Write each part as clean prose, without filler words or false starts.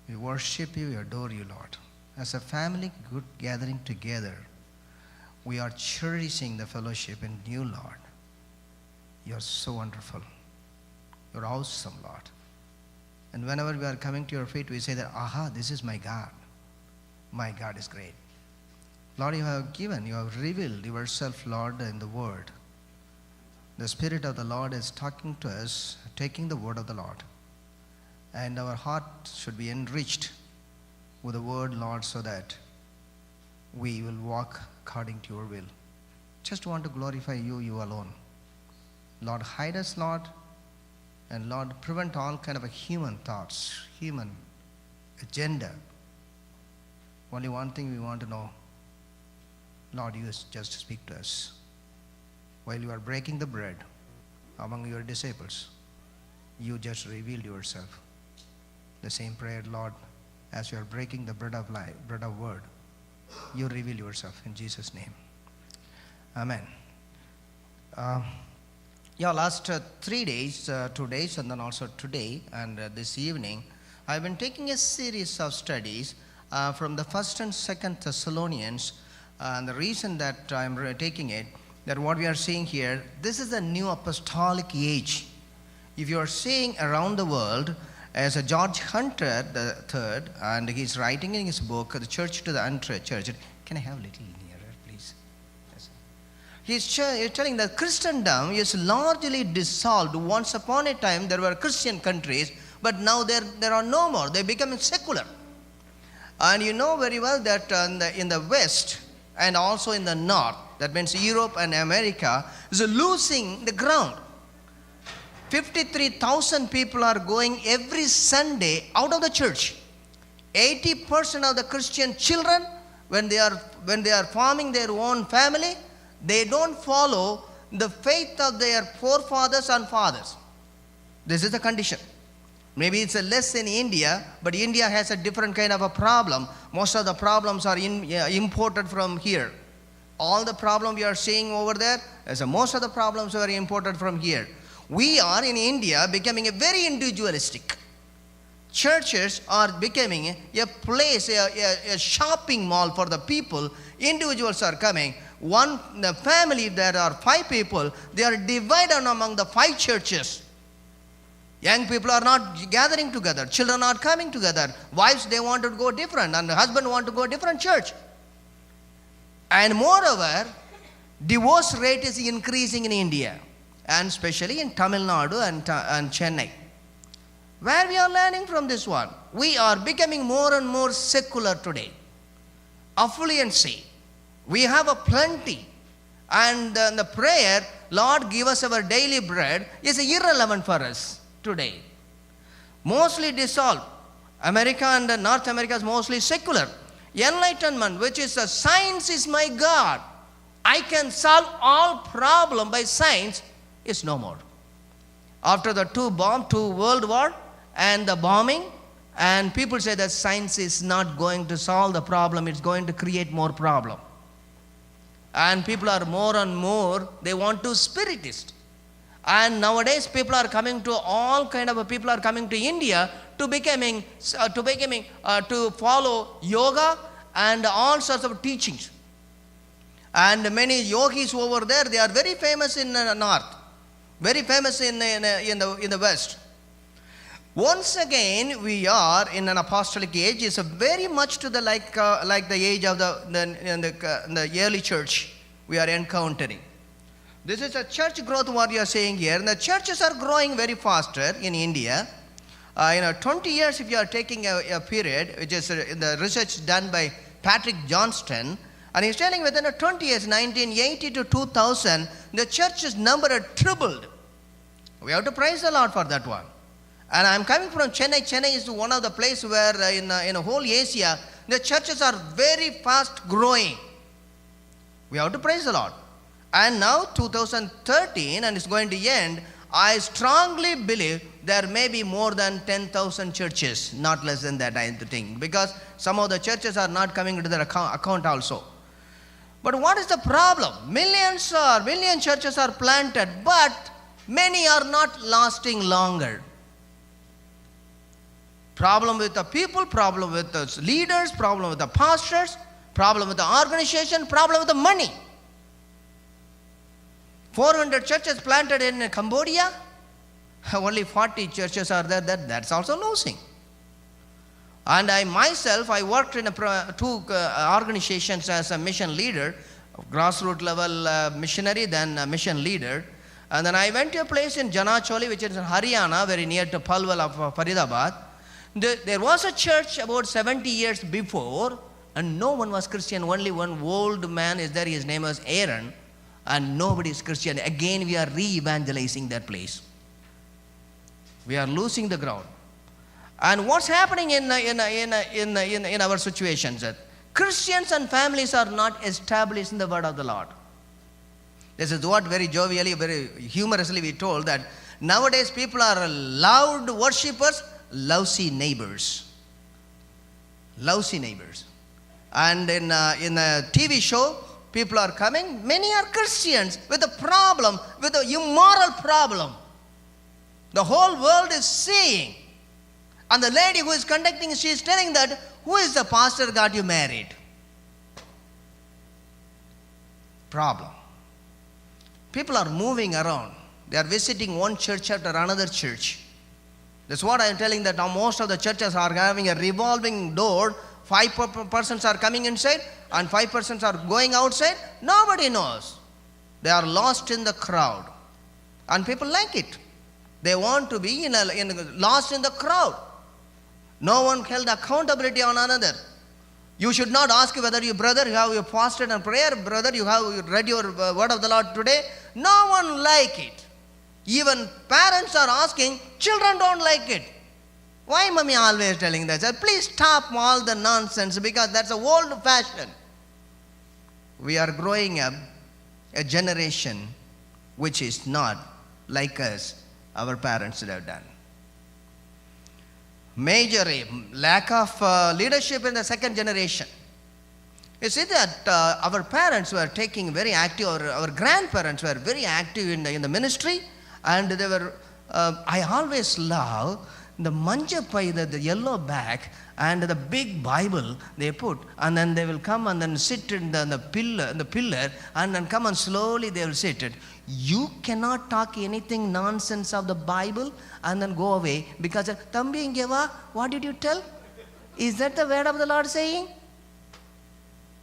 We worship you, we adore you, Lord. As a family good gathering together, we are cherishing the fellowship in you, Lord. You are so wonderful. You are awesome, Lord. And whenever we are coming to your feet, we say that, aha, this is my God. My God is great. Lord, you have revealed yourself, Lord, in the word. The Spirit of the Lord is talking to us, taking the word of the Lord. And our heart should be enriched with the word, Lord, so that we will walk according to your will. Just want to glorify you, you alone. Lord, hide us, Lord, and Lord, prevent all kind of human thoughts, human agenda. Only one thing we want to know, Lord, you just speak to us. While you are breaking the bread among your disciples, you just revealed yourself. The same prayer, Lord, as you are breaking the bread of life, bread of word, you reveal yourself in Jesus' name. Amen. Last 3 days, 2 days, and then also today and this evening, I've been taking a series of studies from the 1st and 2nd Thessalonians. And the reason that I'm taking it, that what we are seeing here, this is a new apostolic age. If you are seeing around the world, as a George Hunter the third, and he's writing in his book, The Church to the Unchurched Church. Can I have a little nearer, please? Yes. He's telling that Christendom is largely dissolved. Once upon a time, there were Christian countries, but now there are no more. They become secular. And you know very well that in the West and also in the North, that means Europe and America, is losing the ground. 53,000 people are going every Sunday out of the church. 80% of the Christian children, when they are forming their own family, they don't follow the faith of their forefathers and fathers. This is the condition. Maybe it's less in India, but India has a different kind of a problem. Most of the problems are imported from here. All the problem we are seeing over there, most of the problems are imported from here. We are in India becoming a very individualistic. Churches are becoming a place, a shopping mall for the people. Individuals are coming. The family, there are 5 people, they are divided among the 5 churches. Young people are not gathering together. Children are coming together. Wives, they want to go different, and the husband want to go different church. And moreover, divorce rate is increasing in India, and especially in Tamil Nadu and Chennai. Where we are learning from this one? We are becoming more and more secular today. Affluency. We have a plenty. And the prayer, Lord, give us our daily bread, is irrelevant for us today. Mostly dissolved. America and North America is mostly secular. Enlightenment, which is science is my God. I can solve all problems by science, is no more. After the two world war and the bombing, and people say that science is not going to solve the problem, it's going to create more problem. And people are more and more, they want to spiritist. And nowadays people are coming to all kind of people are coming to India to follow yoga and all sorts of teachings. And many yogis over there, they are very famous in the north, very famous in the west. Once again, we are in an apostolic age. It's very much to the like the age of the early church we are encountering. This is a church growth what you are saying here. And the churches are growing very faster in India. 20 years if you are taking a period, which is the research done by Patrick Johnston, and he's telling within 20 years, 1980 to 2000, the church's number had tripled. We have to praise the Lord for that one. And I'm coming from Chennai. Chennai is one of the places where in whole Asia, the churches are very fast growing. We have to praise the Lord. And now 2013, and it's going to end, I strongly believe there may be more than 10,000 churches, not less than that, I think, because some of the churches are not coming into their account also. But what is the problem? Million churches are planted, but many are not lasting longer. Problem with the people, problem with the leaders, problem with the pastors, problem with the organization, problem with the money. 400 churches planted in Cambodia, only 40 churches are there. That's also losing. And I myself, I worked in two organizations as a mission leader, grassroots level missionary, then mission leader. And then I went to a place in Janacholi, which is in Haryana, very near to Palwal of Faridabad. There was a church about 70 years before, and no one was Christian. Only one old man is there. His name was Aaron, and nobody is Christian. Again, we are re-evangelizing that place. We are losing the ground. And what's happening in our situations? That Christians and families are not established in the word of the Lord. This is what very jovially, very humorously we told that nowadays people are loud worshippers, lousy neighbors. Lousy neighbors. And in a TV show, people are coming. Many are Christians with a problem, with an immoral problem. The whole world is seeing. And the lady who is conducting, she is telling that, who is the pastor got you married? Problem. People are moving around. They are visiting one church after another church. That's what I am telling, that now most of the churches are having a revolving door. 5 persons are coming inside and 5 persons are going outside. Nobody knows. They are lost in the crowd. And people like it. They want to be lost in the crowd. No one held accountability on another. You should not ask whether you, brother, you have fasted and prayer, brother, you have read your word of the Lord today. No one like it. Even parents are asking, children don't like it. Why mommy always telling that? Please stop all the nonsense, because that's an old fashion. We are growing up a generation which is not like us, our parents would have done. Major lack of leadership in the second generation. You see that our parents were taking very active, or our grandparents were very active in the ministry, and they were, I always love the manja pai, the yellow bag, and the big Bible they put, and then they will come and then sit in the pillar, and then come and slowly they will sit it. You cannot talk anything nonsense of the Bible and then go away, because Tambi Ingeva, what did you tell? Is that the word of the Lord saying?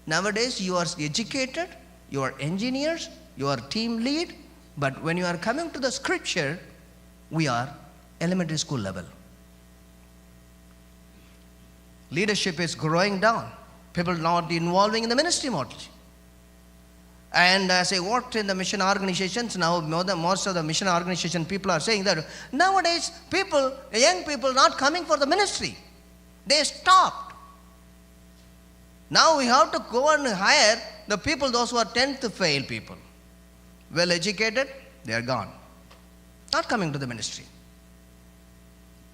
Nowadays you are educated, you are engineers, you are team lead, but when you are coming to the scripture, we are elementary school level. Leadership is growing down. People not involving in the ministry much. And as I worked in the mission organizations, now most of the mission organization people are saying that nowadays people, young people not coming for the ministry. They stopped. Now we have to go and hire the people, those who are 10th fail people. Well educated, they are gone. Not coming to the ministry.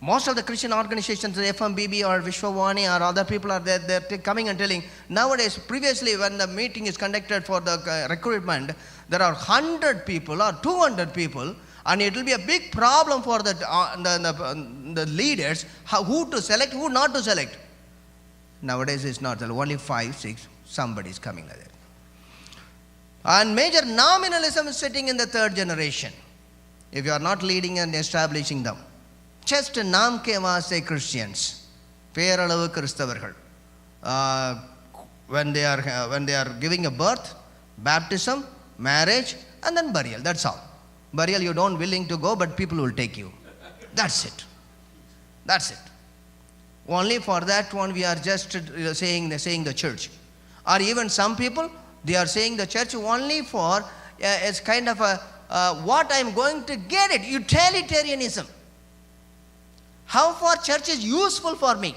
Most of the Christian organizations, the FMBB or Vishwavani or other people are there, they're coming and telling. Nowadays, previously when the meeting is conducted for the recruitment, there are 100 people or 200 people, and it will be a big problem for the leaders, who to select, who not to select. Nowadays it's not, only 5, 6, somebody is coming like that. And major nominalism is sitting in the third generation, if you are not leading and establishing them. Just naam ke vaase Christians, peralavu Kristavargal. When they are giving a birth, baptism, marriage, and then burial. That's all. Burial you don't willing to go, but people will take you. That's it. That's it. Only for that one we are just saying the church. Or even some people, they are saying the church only for it's kind of a what I am going to get it, utilitarianism. How far church is useful for me?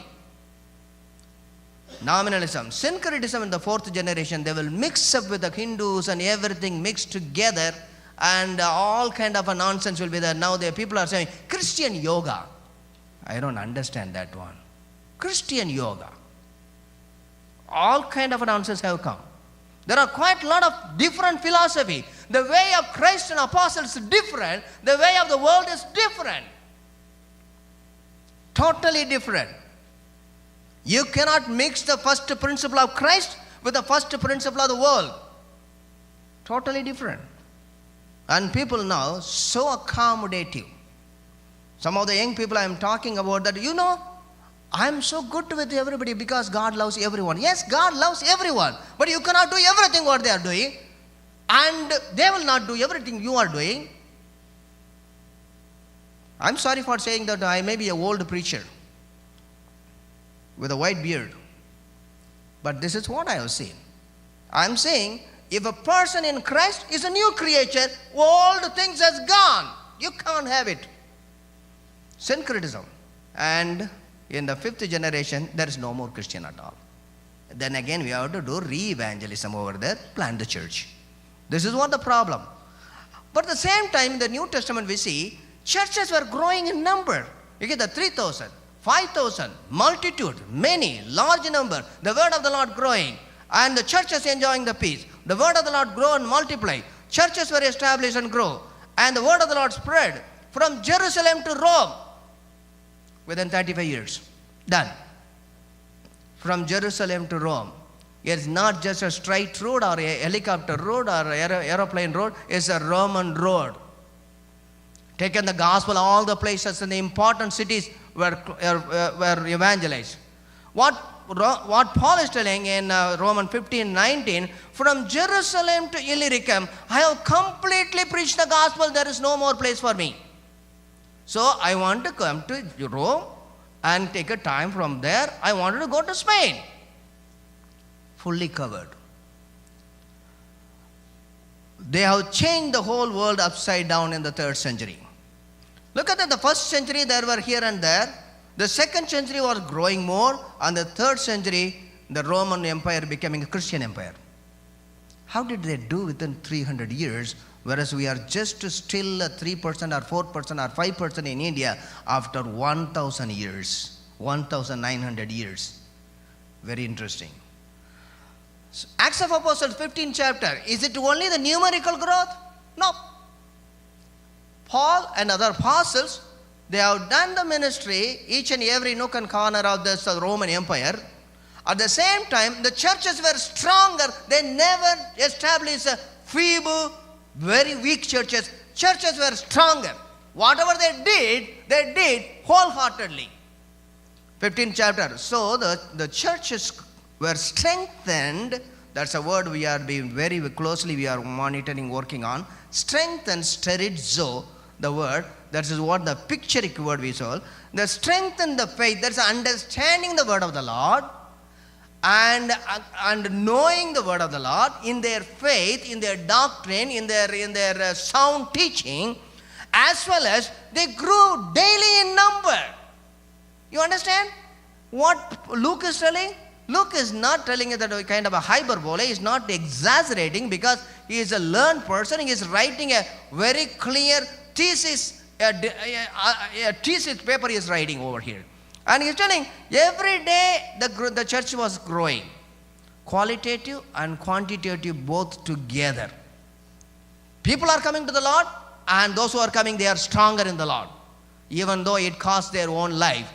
Nominalism, syncretism in the fourth generation, they will mix up with the Hindus and everything mixed together, and all kind of a nonsense will be there. Now the people are saying Christian yoga. I don't understand that one. Christian yoga. All kind of nonsense have come. There are quite a lot of different philosophy. The way of Christ and apostles is different. The way of the world is different. Totally different. You cannot mix the first principle of Christ with the first principle of the world. Totally different. And people now so accommodative. Some of the young people I am talking about that, I am so good with everybody because God loves everyone. Yes, God loves everyone. But you cannot do everything what they are doing. And they will not do everything you are doing. I'm sorry for saying that I may be an old preacher with a white beard. But this is what I have seen. I'm saying, if a person in Christ is a new creature, all the things has gone. You can't have it. Syncretism. And in the fifth generation, there is no more Christian at all. Then again, we have to do re-evangelism over there, plant the church. This is what the problem. But at the same time, in the New Testament, we see churches were growing in number. You get the 3,000, 5,000, multitude, many, large number. The word of the Lord growing. And the churches enjoying the peace. The word of the Lord grow and multiply. Churches were established and grow. And the word of the Lord spread from Jerusalem to Rome within 35 years. Done. From Jerusalem to Rome. It's not just a straight road or a helicopter road or aeroplane road. It's a Roman road. Taken the gospel, all the places and the important cities were evangelized. What Paul is telling in Romans 15:19, from Jerusalem to Illyricum, I have completely preached the gospel. There is no more place for me. So I want to come to Rome and take a time from there. I wanted to go to Spain. Fully covered. They have changed the whole world upside down in the 3rd century. Look at the 1st century, there were here and there. The 2nd century was growing more, and the 3rd century, the Roman Empire becoming a Christian empire. How did they do within 300 years, whereas we are just still 3% or 4% or 5% in India after 1,000 years, 1,900 years. Very interesting. So, Acts of Apostles, 15th chapter. Is it only the numerical growth? No. Paul and other apostles, they have done the ministry, each and every nook and corner of this Roman Empire. At the same time, the churches were stronger. They never established feeble, very weak churches. Churches were stronger. Whatever they did wholeheartedly. 15th chapter. So the churches were strengthened. That's a word we are being very closely, we are monitoring, working on. Strengthened, sterizo, the word. That is what the picturic word we saw. They strengthen the faith. That's understanding the word of the Lord and knowing the word of the Lord in their faith, in their doctrine, in their sound teaching, as well as they grew daily in number. You understand what Luke is telling? Luke is not telling it that a kind of a hyperbole. He is not exaggerating because he is a learned person. He is writing a very clear thesis. A thesis paper he is writing over here. And he is telling every day the church was growing. Qualitative and quantitative both together. People are coming to the Lord, and those who are coming, they are stronger in the Lord. Even though it costs their own life.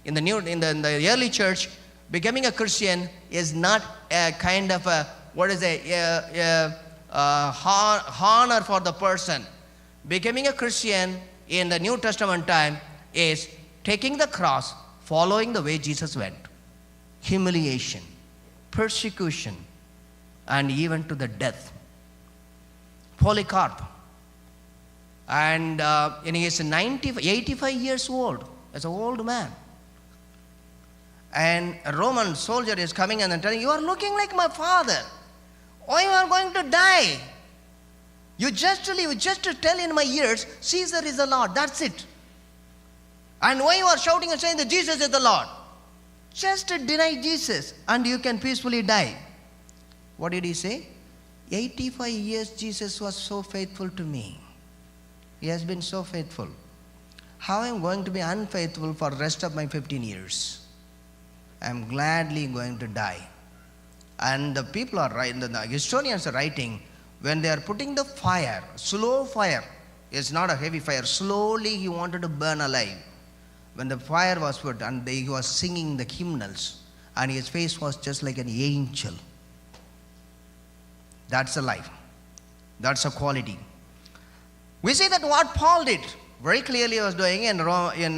In the early church, becoming a Christian is not a kind of honor for the person. Becoming a Christian in the New Testament time is taking the cross, following the way Jesus went. Humiliation, persecution, and even to the death. Polycarp, and he is 85 years old, as an old man. And a Roman soldier is coming and telling, you are looking like my father. Why you are going to die? You just tell in my ears, Caesar is the Lord. That's it. And why you are shouting and saying that Jesus is the Lord? Just deny Jesus and you can peacefully die. What did he say? 85 years Jesus was so faithful to me. He has been so faithful. How am I going to be unfaithful for the rest of my 15 years? I am gladly going to die. And the people are writing, the historians are writing, when they are putting the fire, slow fire, it's not a heavy fire, slowly he wanted to burn alive. when the fire was put and he was singing the hymnals, and his face was just like an angel. That's a life. That's a quality. We see that what Paul did very clearly was doing in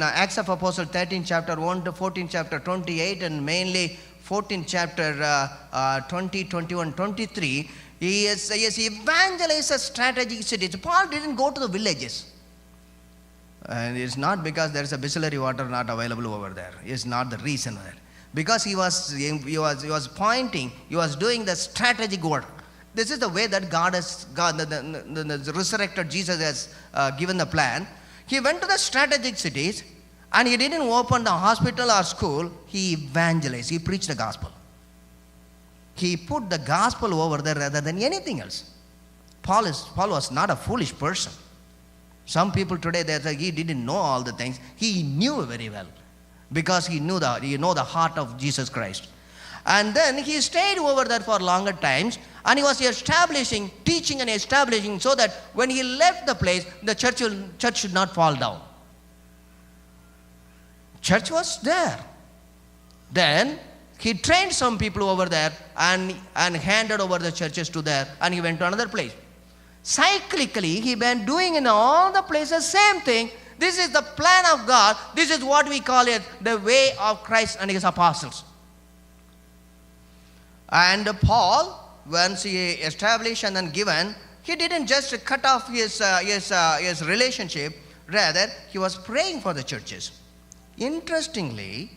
Acts of Apostles 13 chapter 1 to 14 chapter 28 and mainly 14 chapter 20, 21, 23. He evangelized a strategic cities. Paul didn't go to the villages. And it's not because there is a Bisleri water not available over there. It's not the reason for that. Because he was pointing, he was doing the strategic work. This is the way that the resurrected Jesus has given the plan. He went to the strategic cities and he didn't open the hospital or school. He evangelized. He preached the gospel. He put the gospel over there rather than anything else. Paul was not a foolish person. Some people today, they say he didn't know all the things. He knew very well because he knew the heart of Jesus Christ. And then he stayed over there for longer times, and he was teaching and establishing so that when he left the place, the church should not fall down. Church was there. Then he trained some people over there and handed over the churches to there, and he went to another place. Cyclically, he been doing in all the places same thing. This is the plan of God. This is what we call it the way of Christ and his apostles. And Paul, once he established and then given, he didn't just cut off his relationship. Rather, he was praying for the churches. Interestingly,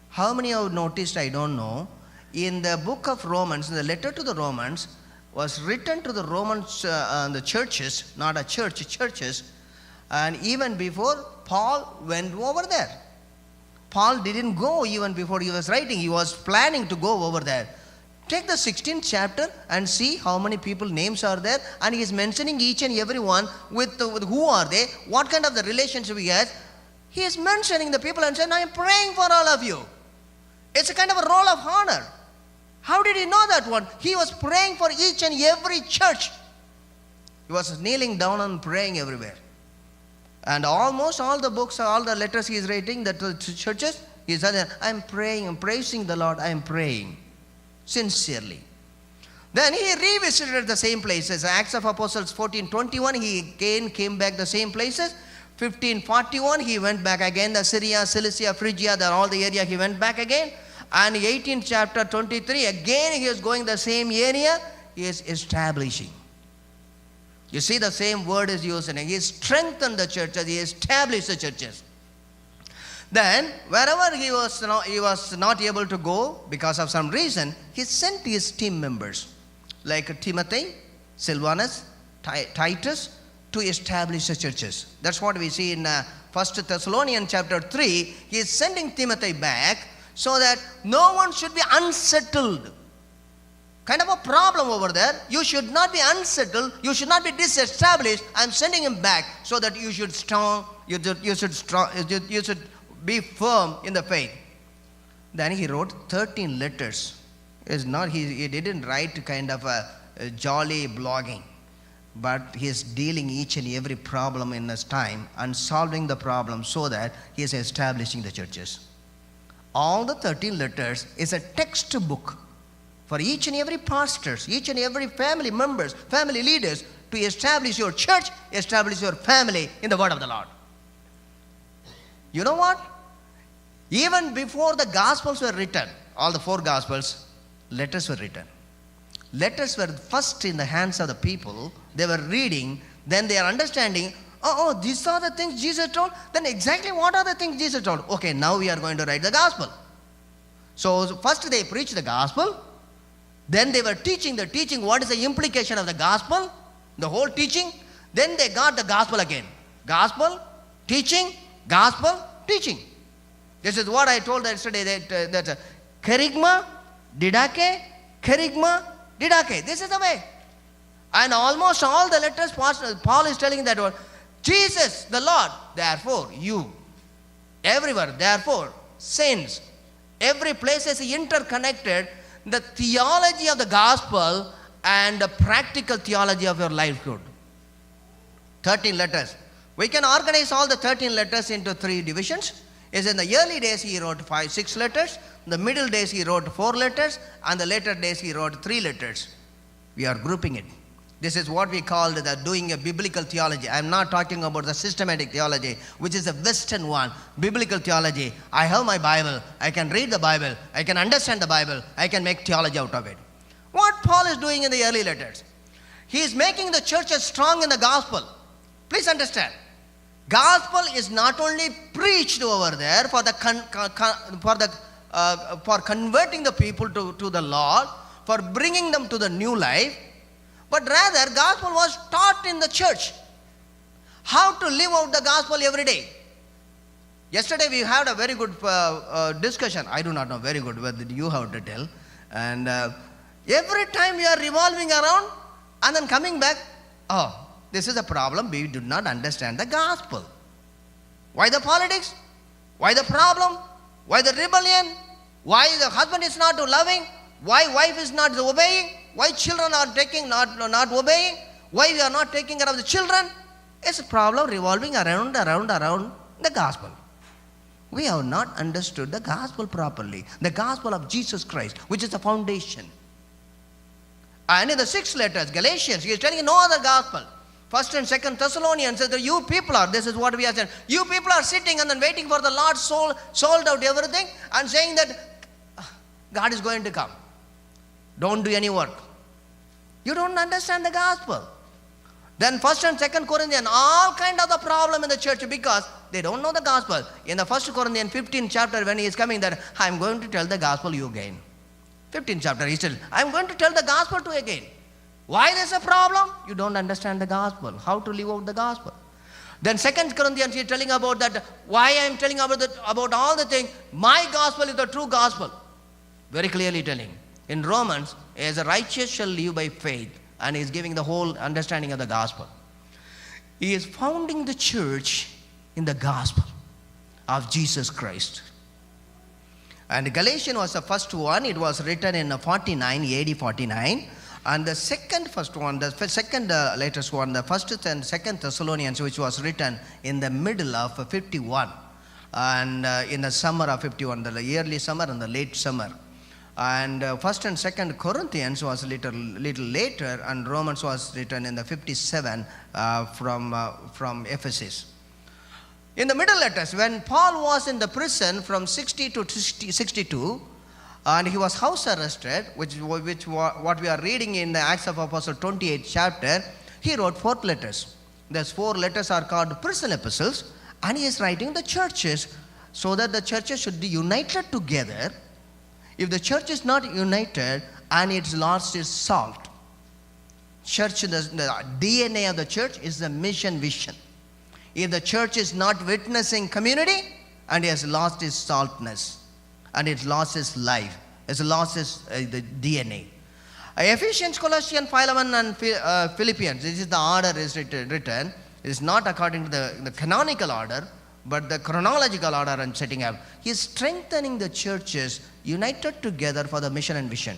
how many have noticed, I don't know, in the book of Romans, in the letter to the Romans, was written to the Romans, the churches, not a church, churches. And even before, Paul went over there. Paul didn't go even before he was writing. He was planning to go over there. Take the 16th chapter and see how many people names are there, and he is mentioning each and every one with who are they, what kind of the relationship he has. He is mentioning the people and saying, I am praying for all of you. It's a kind of a role of honor. How did he know that one? He was praying for each and every church. He was kneeling down and praying everywhere. And almost all the books, all the letters he is writing to churches, he said, I am praying, I'm praising the Lord, I am praying. Sincerely. Then he revisited the same places. Acts of Apostles 14:21, he again came back the same places. 15:41, he went back again. The Syria, Cilicia, Phrygia, all the area he went back again. And 18th chapter 23, again he is going the same area. He is establishing. You see the same word is used. He strengthened the churches. He established the churches. Then, wherever he was not able to go because of some reason, he sent his team members like Timothy, Silvanus, Titus to establish the churches. That's what we see in 1 Thessalonians chapter 3. He is sending Timothy back so that no one should be unsettled. Kind of a problem over there. You should not be unsettled. You should not be disestablished. I'm sending him back so that you should be firm in the faith. Then he wrote 13 letters. He didn't write kind of a jolly blogging, but he is dealing each and every problem in his time and solving the problem so that he is establishing the churches. All the 13 letters is a textbook for each and every pastors, each and every family members, family leaders to establish your church, establish your family in the word of the Lord. You know what? Even before the Gospels were written, all the 4 Gospels, letters were written. Letters were first in the hands of the people. They were reading, then they are understanding, these are the things Jesus told. Then exactly what are the things Jesus told? Okay, now we are going to write the Gospel. So first they preached the Gospel, then they were teaching what is the implication of the Gospel, the whole teaching. Then they got the Gospel again. Gospel, teaching, Gospel, teaching. This is what I told yesterday, that kerygma, didache, kerygma, didache. This is the way. And almost all the letters, Paul is telling that word. Jesus, the Lord, therefore, you. Everywhere, therefore, saints. Every place is interconnected. The theology of the gospel and the practical theology of your livelihood. 13 letters. We can organize all the 13 letters into 3 divisions. Is in the early days he wrote 5-6 letters, in the middle days he wrote 4 letters, and the later days he wrote 3 letters. We are grouping it. This is what we call the doing a biblical theology. I am not talking about the systematic theology, which is a Western one. Biblical theology. I have my Bible. I can read the Bible. I can understand the Bible. I can make theology out of it. What Paul is doing in the early letters? He is making the churches strong in the gospel. Please understand. Gospel is not only preached over there for converting the people to the Lord, for bringing them to the new life, but rather gospel was taught in the church. How to live out the gospel every day. Yesterday we had a very good discussion. I do not know very good whether you have to tell. And every time we are revolving around and then coming back, oh, this is a problem. We do not understand the gospel. Why the politics? Why the problem? Why the rebellion? Why the husband is not loving? Why wife is not obeying? Why children are not obeying? Why we are not taking care of the children? It's a problem revolving around the gospel. We have not understood the gospel properly. The gospel of Jesus Christ, which is the foundation. And in the 6 letters, Galatians, he is telling you no other gospel. 1st and 2nd Thessalonians says that you people are, this is what we are saying, you people are sitting and then waiting for the Lord sold out everything and saying that God is going to come. Don't do any work. You don't understand the gospel. Then 1st and 2nd Corinthians, all kind of the problem in the church because they don't know the gospel. In the 1st Corinthians 15 chapter, when he is coming that, I'm going to tell the gospel you again. 15th chapter, he said, I'm going to tell the gospel to you again. Why there's a problem? You don't understand the gospel. How to live out the gospel. Then 2nd Corinthians, he is telling about that, why I am telling about all the things. My gospel is the true gospel. Very clearly telling. In Romans, as a righteous shall live by faith, and he is giving the whole understanding of the gospel. He is founding the church in the gospel of Jesus Christ. And Galatians was the first one. It was written in 49, AD 49. And the second latest one, the 1st and 2nd Thessalonians, which was written in the middle of 51. And in the summer of 51, the early summer and the late summer. And 1st and 2nd Corinthians was little later, and Romans was written in the 57 from Ephesus. In the middle letters, when Paul was in the prison from 60 to 62, and he was house arrested, which what we are reading in the Acts of Apostles 28 chapter, he wrote 4 letters. Those 4 letters are called prison epistles, and he is writing the churches so that the churches should be united together. If the church is not united and it's lost its salt, the DNA of the church is the mission vision. If the church is not witnessing community and it has lost its saltness and it lost its life, it's lost its the DNA. Ephesians, Colossians, Philemon, and Philippians, this is the order is written. It is not according to the canonical order, but the chronological order and setting up. He is strengthening the churches united together for the mission and vision.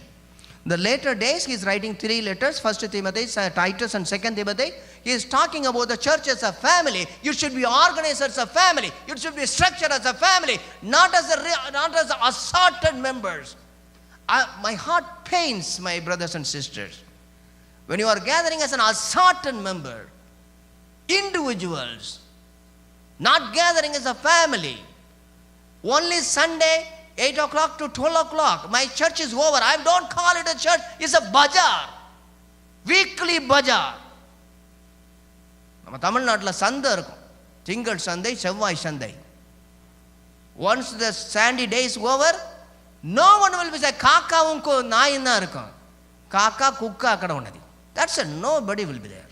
The later days, he is writing 3 letters, 1 Timothy, Titus, and 2 Timothy. He is talking about the church as a family. You should be organized as a family. You should be structured as a family, not as assorted members. My heart pains, my brothers and sisters, when you are gathering as an assorted member, individuals, not gathering as a family. Only Sunday, 8 o'clock to 12 o'clock. My church is over. I don't call it a church. It's a bazaar. Weekly bazaar. நம்ம தமிழ்நாட்டில் சந்தை இருக்கும். திங்கள் சந்தை, செவ்வாய் சந்தை. Once the sandy day is over, no one will be saying, காக்காவும் நாயும் தான் இருக்கும். காக்கா குக்கா అక్కడ ఉన్నది. That's it. Nobody will be there.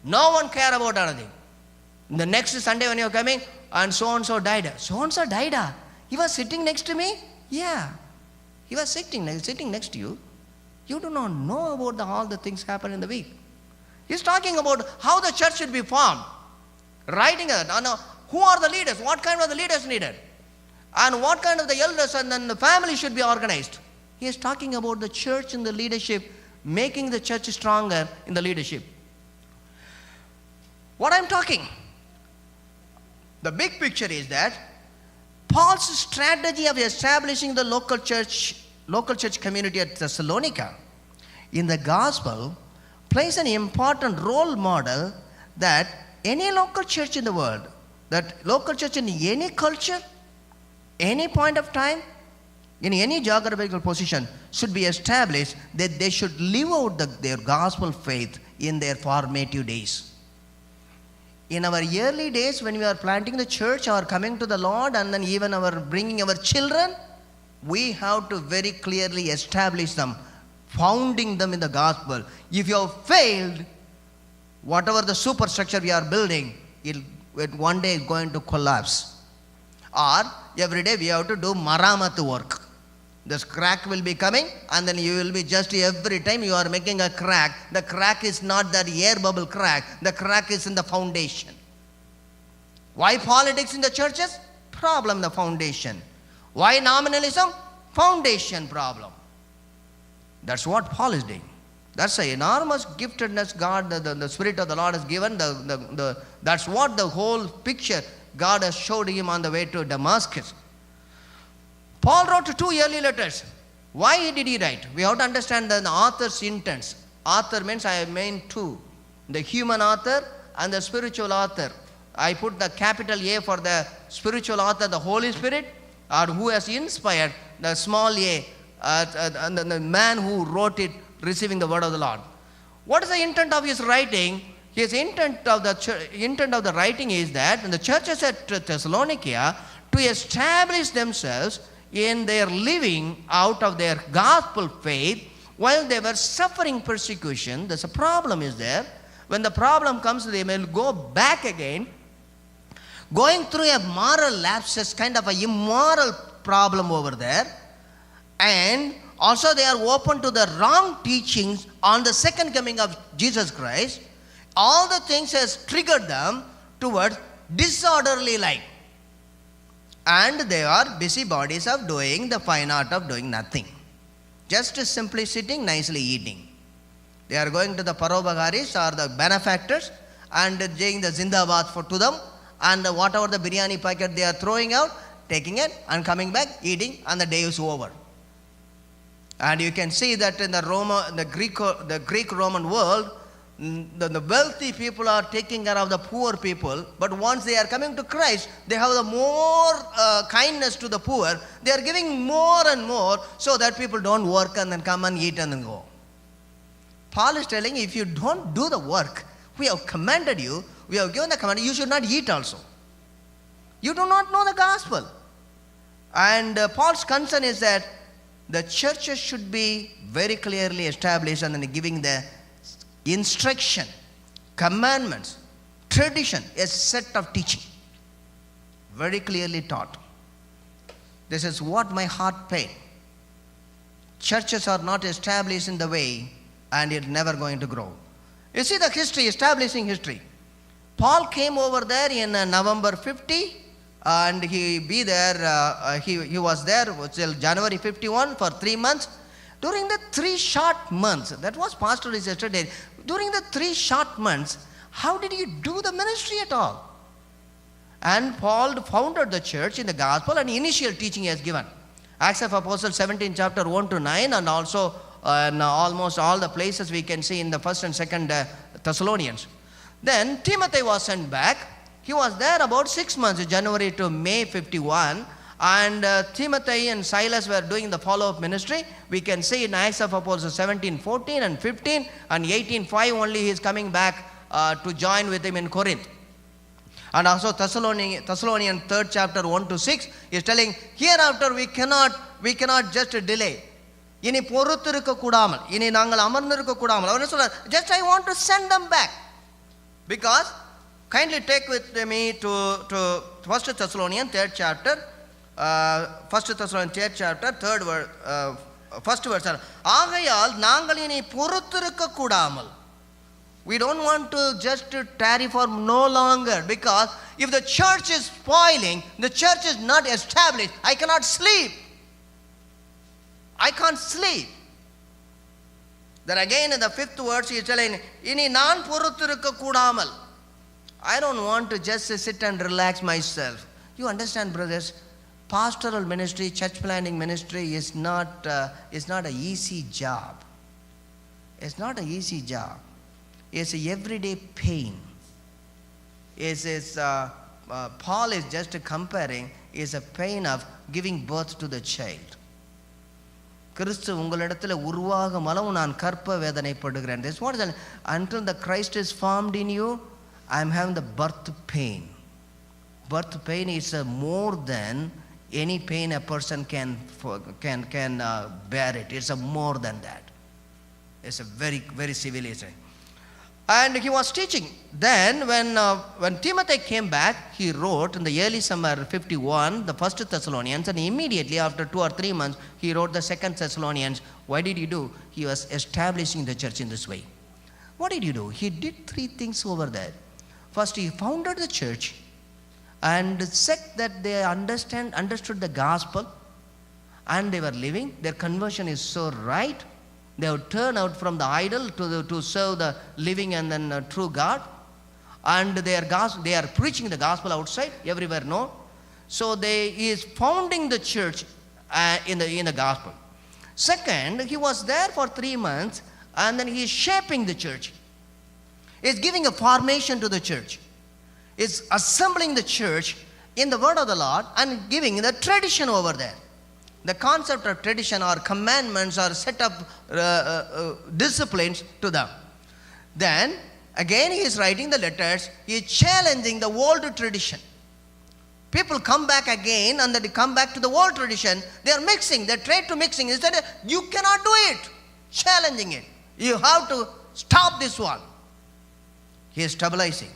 No one care about anything. The next Sunday when you are coming, and so died. So died. He was sitting next to me? Yeah. He was sitting next to you. You do not know about all the things happen in the week. He's talking about how the church should be formed. Writing it. Who are the leaders? What kind of the leaders needed? And what kind of the elders and then the family should be organized. He is talking about the church and the leadership, making the church stronger in the leadership. What I'm talking, the big picture is that Paul's strategy of establishing the local church community at Thessalonica in the gospel plays an important role model that any local church in the world, that local church in any culture, any point of time, in any geographical position should be established, that they should live out their gospel faith in their formative days. In our early days, when we are planting the church or coming to the Lord, and then even our bringing our children, we have to very clearly establish them, founding them in the gospel. If you have failed, whatever the superstructure we are building, it one day is going to collapse. Or every day we have to do maramat work. This crack will be coming, and then you will be just every time you are making a crack, the crack is not that air bubble crack, the crack is in the foundation. Why politics in the churches? Problem in the foundation. Why nominalism? Foundation problem. That's what Paul is doing. That's an enormous giftedness God, the Spirit of the Lord has given. That's what the whole picture God has showed him on the way to Damascus. Paul wrote 2 early letters. Why did he write? We have to understand the author's intents. Author means I mean two. The human author and the spiritual author. I put the capital A for the spiritual author, the Holy Spirit, or who has inspired, the small a, and the man who wrote it, receiving the word of the Lord. What is the intent of his writing? His intent of the writing is that in the churches at Thessalonica, to establish themselves in their living out of their gospel faith while they were suffering persecution. There's a problem is there. When the problem comes, they may go back again, going through a moral lapses, kind of a immoral problem over there. And also they are open to the wrong teachings on the second coming of Jesus Christ. All the things has triggered them towards disorderly life. And they are busybodies of doing the fine art of doing nothing. Just simply sitting, nicely eating. They are going to the parobagaris or the benefactors and doing the zindabad to them, and whatever the biryani packet they are throwing out, taking it and coming back, eating, and the day is over. And you can see that in the Greek-Roman world, the wealthy people are taking care of the poor people, but once they are coming to Christ, they have the more kindness to the poor. They are giving more and more so that people don't work and then come and eat and then go. Paul is telling, if you don't do the work, we have commanded you, we have given the command, you should not eat also. You do not know the gospel. And Paul's concern is that the churches should be very clearly established and then giving the instruction, commandments, tradition, a set of teaching, very clearly taught. This is what my heart pain. Churches are not established in the way, and it's never going to grow. You see the history, establishing history. Paul came over there in November 50, and he was there till January 51 for 3 months. During the 3 short months, that was Pastor yesterday, during the 3 short months, how did he do the ministry at all? And Paul founded the church in the gospel, and initial teaching he has given. Acts of Apostles 17 chapter 1 to 9, and also in almost all the places we can see in the 1st and 2nd Thessalonians. Then Timothy was sent back. He was there about 6 months, January to May 51. And Timothy and Silas were doing the follow-up ministry. We can see in Acts of Apostles 17, 14 and 15 and 18, 5 only he is coming back to join with him in Corinth. And also Thessalonians 3rd chapter 1 to 6 is telling, hereafter we cannot just delay. இனி பொறுத்திருக்க கூடாமல், இனி நாங்கள் அமர்ந்திருக்க கூடாமல். அவர் என்ன சொல்றார்? Just I want to send them back. Because, kindly take with me to 1 Thessalonians 3rd chapter, 1 Thessalonians 3rd chapter, 3rd verse, 1st verse. ஆகையால் நாங்கள் இனி பொறுத்திருக்க கூடாமல். We don't want to just tarry for no longer, because if the church is spoiling, the church is not established, I cannot sleep. I can't sleep. Then again in the 5th verse he is telling, இனி நான் பொறுத்திருக்க கூடாமல். I don't want to just sit and relax myself. You understand, brothers? pastoral ministry, church planting ministry is not an easy job. It's not an easy job. It's a everyday pain. Paul is just comparing is a pain of giving birth to the child. கிறிஸ்து உங்களிடத்தில் உருவாகும் அளவு நான் கற்ப வேதனைப்படுகிறேன். This what is until the Christ is formed in you, I am having the birth pain. Birth pain is more than any pain a person can bear it. It's more than that. It's a very, very severe thing. And he was teaching. Then when Timothy came back, he wrote in the early summer 51, the first Thessalonians, and immediately after 2 or 3 months, he wrote the second Thessalonians. Why did he do? He was establishing the church in this way. What did he do? He did 3 things over there. First, he founded the church and said that they understood the gospel and they were living. Their conversion is so right. They would turn out from the idol to serve the living and then true God. And they are preaching the gospel outside, everywhere known. So he is founding the church in the gospel. Second, he was there for 3 months and then he is shaping the church. He is giving a formation to the church. He is assembling the church in the word of the Lord and giving the tradition over there. The concept of tradition or commandments or set of disciplines to them. Then, again he is writing the letters, he is challenging the old tradition. People come back again and they come back to the old tradition. They are mixing, they try to mixing. He said, you cannot do it. Challenging it. You have to stop this one. He is stabilizing.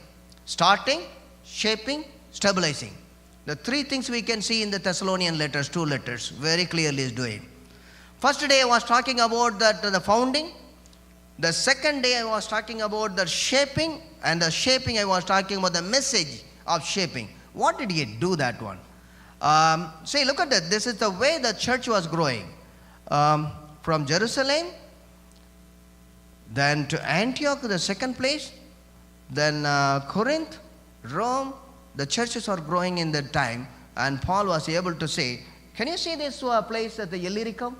Starting, shaping, stabilizing. The 3 things we can see in the Thessalonian letters, 2 letters, very clearly is doing. First day I was talking about the founding. The second day I was talking about the shaping. And the shaping I was talking about the message of shaping. What did he do that one? See, look at that. This is the way the church was growing. From Jerusalem, then to Antioch, the second place, then Corinth, Rome. The churches are growing in that time, and Paul was able to say, can you see this place at the Illyricum?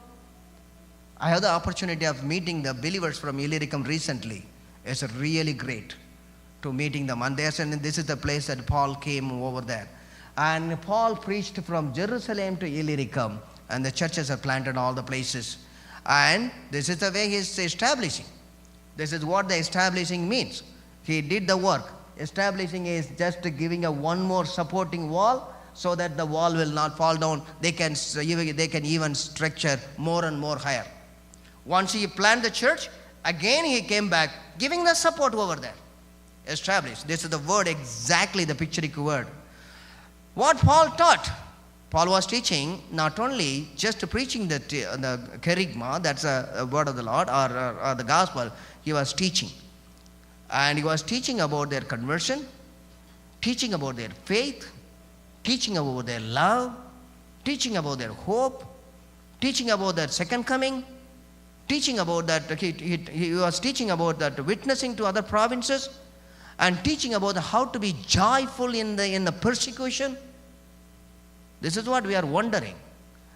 I had the opportunity of meeting the believers from Illyricum recently. It's really great to meeting them. And this is the place that Paul came over there. And Paul preached from Jerusalem to Illyricum, and the churches are planted all the places. And this is the way he is establishing. This is what the establishing means. He did the work. Establishing is just giving one more supporting wall so that the wall will not fall down. They can even structure more and more higher. Once he planted the church, again he came back, giving the support over there. Established. This is the word, exactly the pictorial word. What Paul taught. Paul was teaching not only just preaching the kerygma, that's a word of the Lord, or the gospel. He was teaching. And he was teaching about their conversion, teaching about their faith, teaching about their love, teaching about their hope, teaching about their second coming, teaching about that. He was teaching about that witnessing to other provinces, and teaching about how to be joyful in the persecution. This is what we are wondering.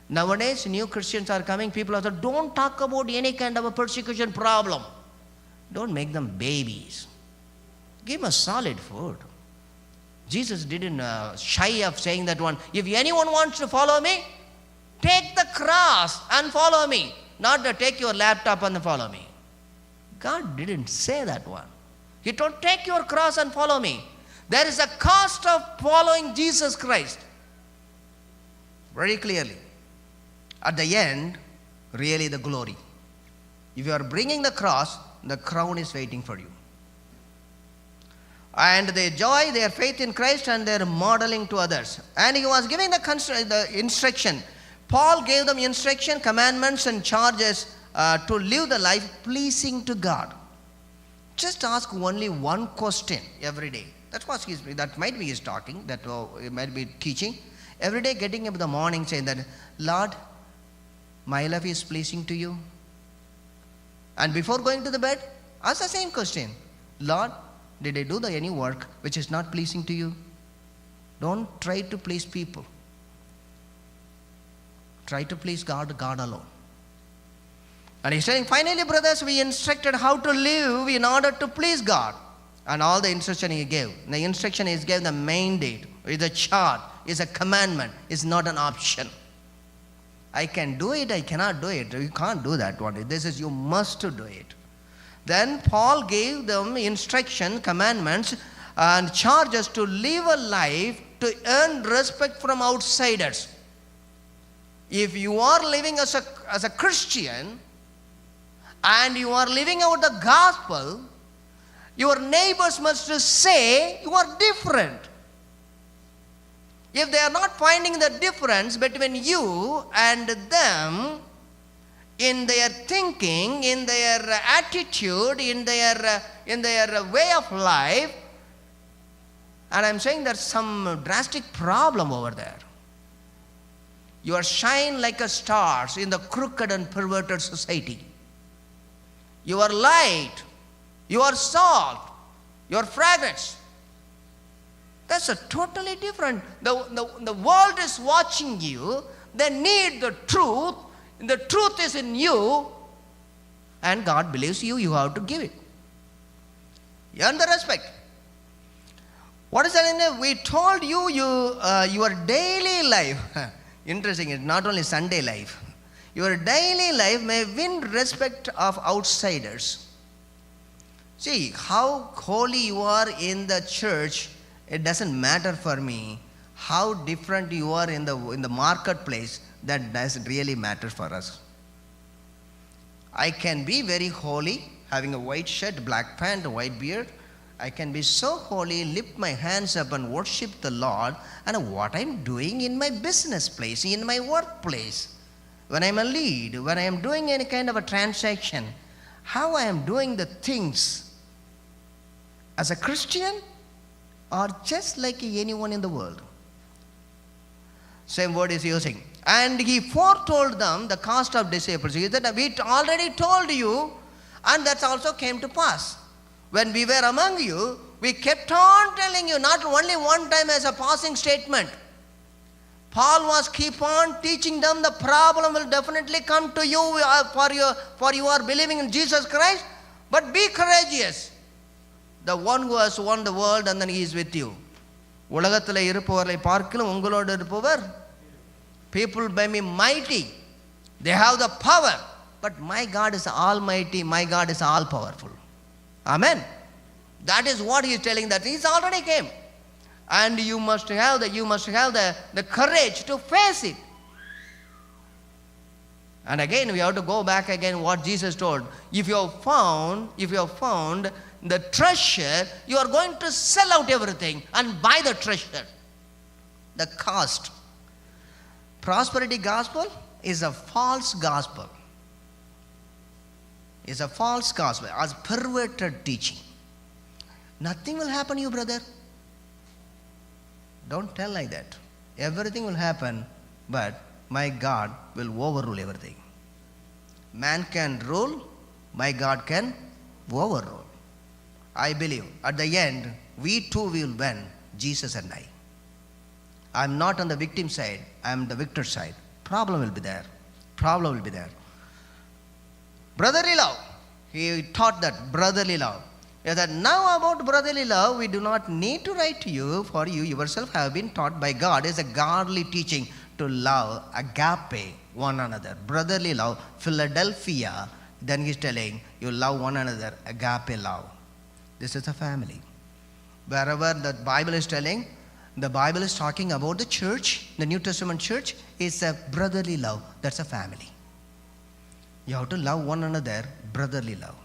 Nowadays, new Christians are coming. People are saying, don't talk about any kind of a persecution problem. Don't make them babies. Give them solid food. Jesus didn't shy of saying that one. If anyone wants to follow me, take the cross and follow me. Not to take your laptop and follow me. God didn't say that one. He told, take your cross and follow me. There is a cost of following Jesus Christ. Very clearly. At the end, really the glory. If you are bringing the cross, the crown is waiting for you. And their joy, their faith in Christ, and their modeling to others. And he was giving the instruction. Paul gave them instruction, commandments, and charges to live the life pleasing to God. Just ask only one question every day. That might be his talking, that he might be teaching. Every day getting up in the morning saying that, Lord, my life is pleasing to you. And before going to the bed, ask the same question. Lord, did I do any work which is not pleasing to you? Don't try to please people. Try to please God, God alone. And he's saying, finally, brothers, we instructed how to live in order to please God. And all the instruction he gave. The instruction he gave, the mandate, is a chart, is a commandment, is not an option. I can do it, I cannot do it. You can't do that one. This is, you must do it. Then Paul gave them instruction, commandments, and charges to live a life to earn respect from outsiders. If you are living as a Christian, and you are living out the gospel, your neighbors must say you are different. If they are not finding the difference between you and them in their thinking, in their attitude, in their way of life, and I'm saying there's some drastic problem over there. You are shine like a stars in the crooked and perverted society. You are light, you are salt, you are fragrance. That's a totally different. The world is watching you. They need the truth. The truth is in you. And God believes you. You have to give it. You earn the respect. What is that? We told you, your daily life. Interesting. It's not only Sunday life. Your daily life may win respect of outsiders. See, how holy you are in the church, it doesn't matter for me. How different you are in the marketplace, that doesn't really matter for us. I can be very holy, having a white shirt, black pant, a white beard. I can be so holy, lift my hands up and worship the Lord, and what I'm doing in my business place, in my workplace, when I'm a lead, when I am doing any kind of a transaction, how I am doing the things as a Christian or just like anyone in the world. Same word is using. And he foretold them the cost of disciples. He said, we already told you, and that also came to pass. When we were among you, we kept on telling you, not only one time as a passing statement. Paul was keep on teaching them the problem will definitely come to you for you are believing in Jesus Christ, but be courageous. The one who has won the world and then he is with you. உலகத்தில் இருப்பவர்களை பார்க்கிலும் உங்களோடு இருப்பவர். People may be mighty. They have the power. But my God is almighty. My God is all powerful. Amen. That is what he is telling, that he's already came. And you must have the courage to face it. And again, we have to go back again what Jesus told. If you have found the treasure, you are going to sell out everything and buy the treasure. The cost. Prosperity gospel is a false gospel. It's a false gospel, as perverted teaching. Nothing will happen to you, brother. Don't tell like that. Everything will happen, but my God will overrule everything. Man can rule, my God can overrule. I believe at the end, we too will win, Jesus and I. I'm not on the victim side, I'm the victor side. Problem will be there. Brotherly love. He taught that brotherly love. He said, now about brotherly love, we do not need to write to you, for you yourself have been taught by God. It's a godly teaching to love, agape, one another. Brotherly love, Philadelphia. Then he's telling, you love one another, agape love. This is a family. Wherever the Bible is telling, the Bible is talking about the church, the New Testament church, is a brotherly love. That's a family. You have to love one another, brotherly love,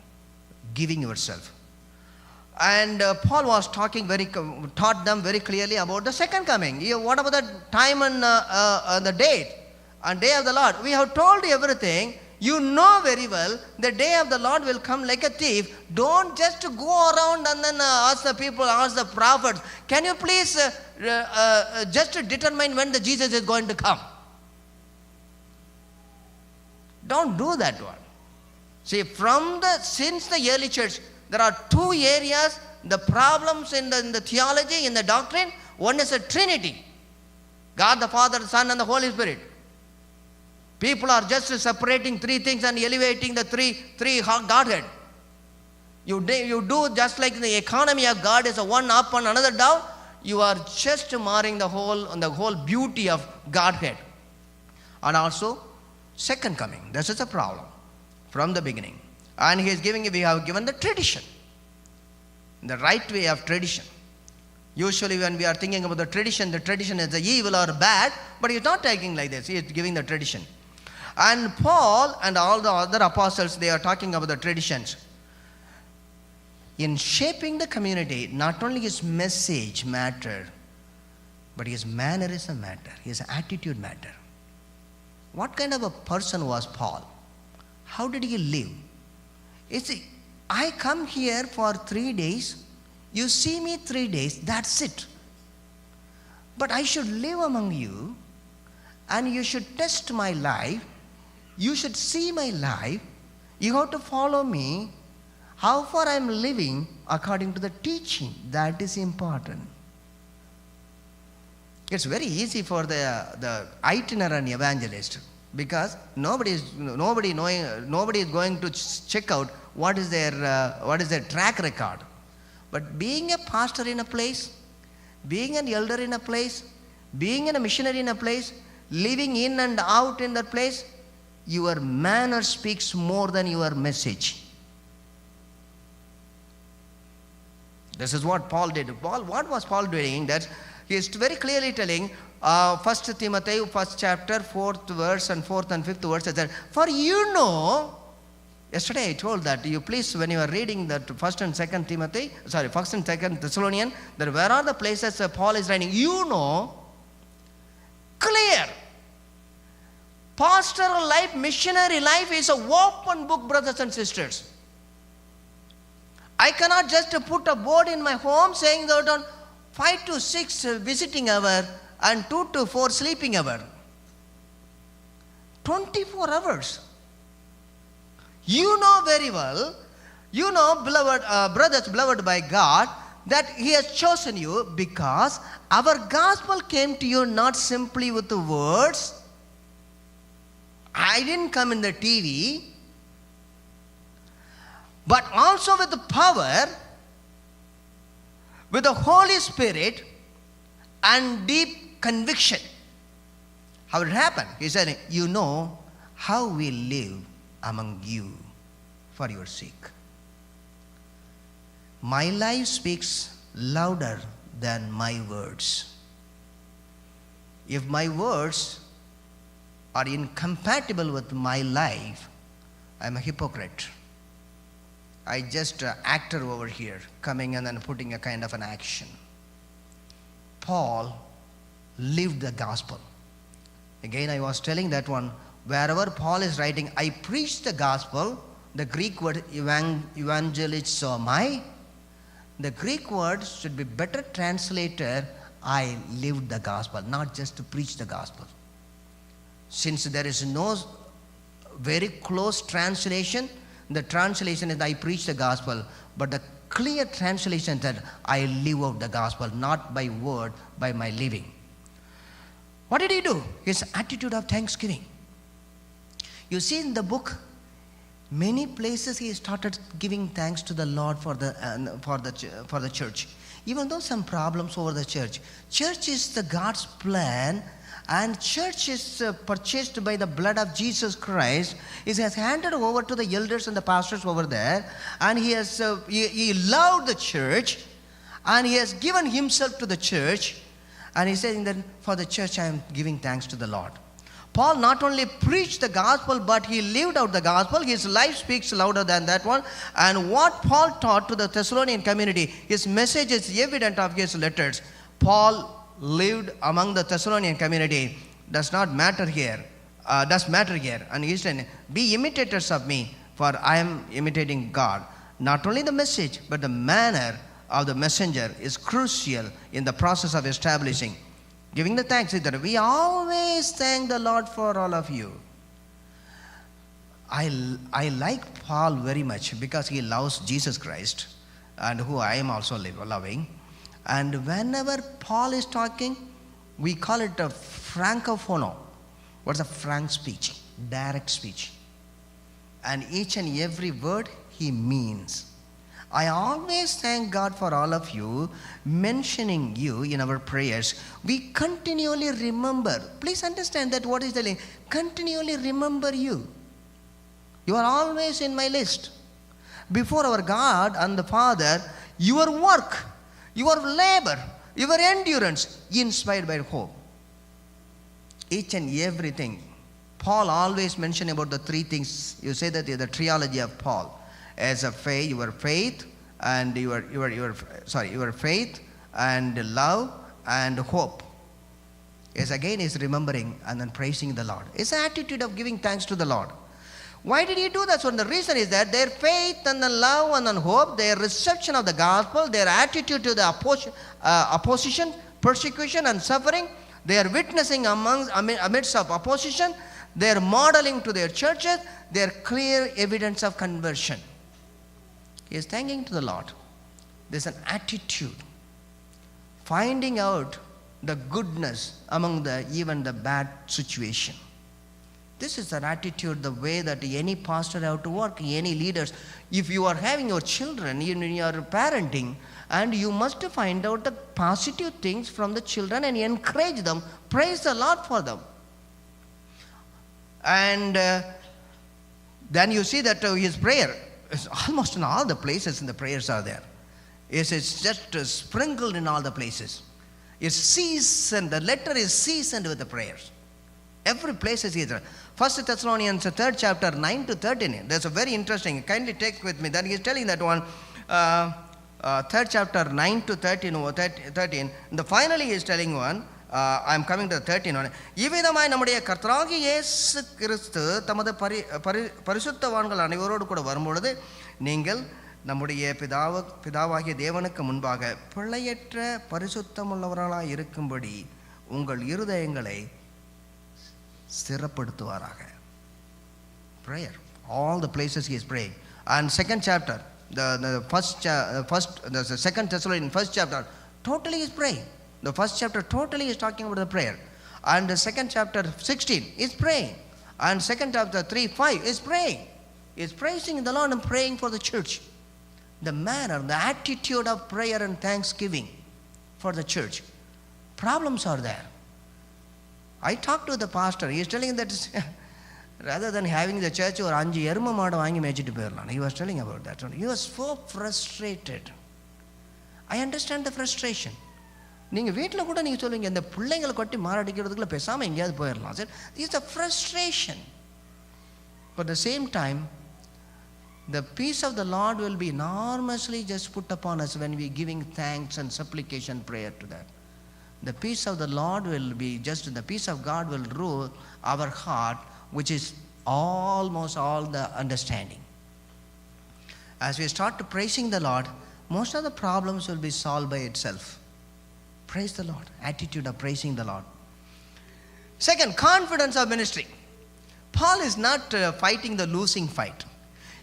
giving yourself. And Paul was taught them very clearly about the second coming. What about the time and the date and day of the Lord? We have told you everything. You know very well the day of the Lord will come like a thief. Don't just go around and then ask the people, ask the prophets, can you please just determine when the Jesus is going to come? Don't do that one. See, since the early church, there are two areas, the problems in the theology, in the doctrine. One is a Trinity. God the Father, the Son, and the Holy Spirit. People are just separating three things and elevating the three Godhead. You do just like the economy of God is a one up and another down. You are just marring the whole beauty of Godhead. And also, second coming. This is a problem from the beginning. And we have given the tradition. The right way of tradition. Usually when we are thinking about the tradition is the evil or bad, but he's not taking like this. He is giving the tradition. And Paul and all the other apostles, they are talking about the traditions. In shaping the community, not only his message matter, but his mannerism matter, his attitude matter. What kind of a person was Paul? How did he live? I come here for 3 days, you see me 3 days, that's it. But I should live among you, and you should test my life, you should see my life, you have to follow me, how far I am living according to the teaching. That is important. It's very easy for the itinerant evangelist, because nobody is going to check out what is their track record. But being a pastor in a place, being an elder in a place, being a missionary in a place, living in and out in that place, your manner speaks more than your message. This is what Paul did. What was Paul doing? That he is very clearly telling, 1 Timothy, 1st chapter, 4th verse and 4th and 5th verse, says that, for you know, yesterday I told that you please, when you are reading that 1st and 2nd Thessalonian, that where are the places Paul is writing, you know, clear. Pastoral life, missionary life is a open book, brothers and sisters. I cannot just put a board in my home saying that on 5 to 6 visiting hour and 2 to 4 sleeping hour. 24 hours. You know very well, you know, beloved brothers, beloved by God, that He has chosen you because our gospel came to you not simply with the words. I didn't come in the TV, but also with the power, with the Holy Spirit and deep conviction. How it happened? He said, you know how we live among you for your sake. My life speaks louder than my words. If my words are incompatible with my life, I am a hypocrite. I just actor over here, coming and then putting a kind of an action. Paul lived the gospel. Again, I was telling that one, wherever Paul is writing, I preach the gospel, the Greek word evangelizomai, the Greek word should be better translated, I lived the gospel, not just to preach the gospel. Since there is no very close translation, the translation is I preach the gospel, but the clear translation is that I live out the gospel, not by word, by my living. What did he do? His attitude of thanksgiving. You see in the book, many places he started giving thanks to the Lord for the church. Even though some problems over the church. Church is the God's plan, and church is purchased by the blood of Jesus Christ. He has handed over to the elders and the pastors over there, and he has he loved the church, and he has given himself to the church, and he said that for the church I am giving thanks to the Lord. Paul not only preached the gospel, but he lived out the gospel. His life speaks louder than that one. And what Paul taught to the Thessalonian community, his message is evident of his letters. Paul lived among the Thessalonian community. Does matter here. And he said, be imitators of me, for I am imitating God. Not only the message, but the manner of the messenger is crucial in the process of establishing. Giving the thanks is that we always thank the Lord for all of you. I like Paul very much because he loves Jesus Christ, and who I am also loving. And whenever Paul is talking, we call it a francophono. What's a frank speech? direct speech. And each and every word he means. I always thank God for all of you mentioning you in our prayers. We continually remember. Please understand that what is telling. Continually remember you. You are always in my list. Before our God and the Father, your work, your labor, your endurance, inspired by hope. Each and everything. Paul always mentioned about the three things. You say that the trilogy of Paul. As a faith, your faith and your faith and love and hope. Yes, again is remembering and then praising the Lord. It's an attitude of giving thanks to the Lord. Why did he do that? So the reason is that their faith and the love and the hope, their reception of the gospel, their attitude to the opposition, persecution and suffering, their witnessing amidst of opposition, their modeling to their churches, their clear evidence of conversion. He is thanking to the Lord. There's an attitude. Finding out the goodness among even the bad situation. This is an attitude, the way that any pastor have to work, any leaders. If you are having your children in your parenting, and you must find out the positive things from the children and encourage them, praise the Lord for them. And then you see that his prayer is almost in all the places in the prayers are there. It's just sprinkled in all the places. It's seasoned, the letter is seasoned with the prayers. Every place is either. 1 Thessalonians 3rd chapter 9 to 13. That's a very interesting. Kindly take with me. Then he's telling that one. 3rd chapter 9 to 13. Finally he is telling one. I'm coming to the 13 one. இவ்விதமாய் நம்முடைய கர்த்தராகிய இயேசு கிறிஸ்து தமது பரிசுத்தவான்கள் அனைவரோடு கூட வரும்பொழுது நீங்கள் நம்முடைய பிதாவாகிய தேவனுக்கு முன்பாக பிழையற்ற பரிசுத்தமுள்ளவர்களாய் இருக்கும்படி உங்கள் இருதயங்களை ஸ்திரப்படுத்துவாராக. Prayer. All the places he is praying. And second chapter, the second Thessalonians first chapter, totally is praying. The first chapter totally is talking about the prayer. And the second chapter 16 is praying. And second chapter 3:5 is praying. Is praising the Lord and praying for the church. The manner, the attitude of prayer and thanksgiving for the church. Problems are there. I talked to the pastor. He is telling that rather than having the church or anji erma maadu vaangi mechittu poirala. He was telling about that. He was so frustrated. I understand the frustration. நீங்கள் வீட்டில் கூட நீங்கள் சொல்லுவீங்க இந்த பிள்ளைங்களை கொட்டி மாரடிக்கிறதுக்குள்ள பேசாமல் எங்கேயாவது போயிடலாம் sir. It's a frustration. But at the same time, the peace of the Lord will be enormously just put upon us when we giving thanks and supplication prayer to that. The peace of the Lord will be just, the peace of God will rule our heart, which is almost all the understanding. As we start to praising the Lord, most of the problems will be solved by itself. Praise the Lord. Attitude of praising the Lord. Second, confidence of ministry. Paul is not fighting the losing fight.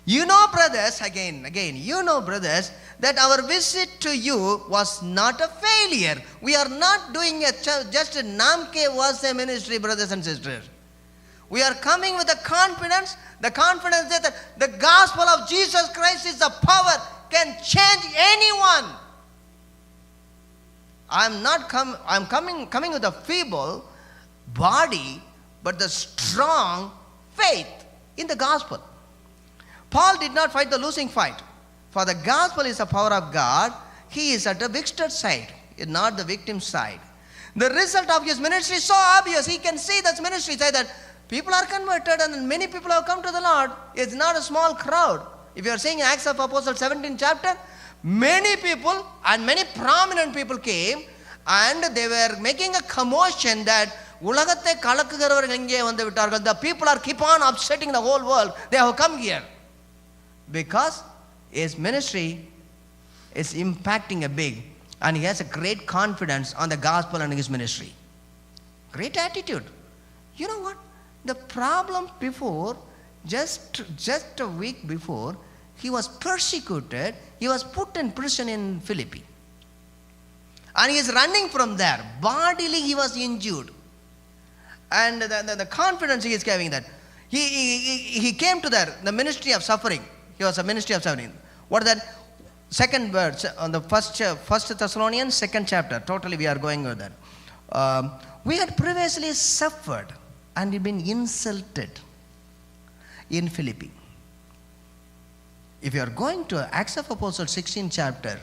You know, brothers, again, you know, brothers, that our visit to you was not a failure. We are not doing just a namke was a ministry, brothers and sisters. We are coming with the confidence that the gospel of Jesus Christ is the power, can change anyone. I'm coming with a feeble body, but the strong faith in the gospel. Paul did not fight the losing fight. For the gospel is the power of God. He is at the victor's side, not the victim's side. The result of his ministry is so obvious. He can see that ministry say that people are converted and many people have come to the Lord. It's not a small crowd. If you are seeing Acts of Apostles 17 chapter, many people and many prominent people came and they were making a commotion that உலகத்தை கலக்குகிறவர்கள் எங்கே வந்து விட்டார்கள். The people are keep on upsetting the whole world. They have come here. Because his ministry is impacting a big, and he has a great confidence on the gospel and his ministry. Great attitude. You know what? The problem before, just a week before, he was persecuted. He was put in prison in Philippi. And he is running from there. Bodily he was injured. And the confidence he is giving that He came to the ministry of suffering. He was a ministry of suffering. What is that? Second verse on the first Thessalonians, second chapter. Totally we are going over there. We had previously suffered and been insulted in Philippi. If you are going to Acts of Apostles 16 chapter,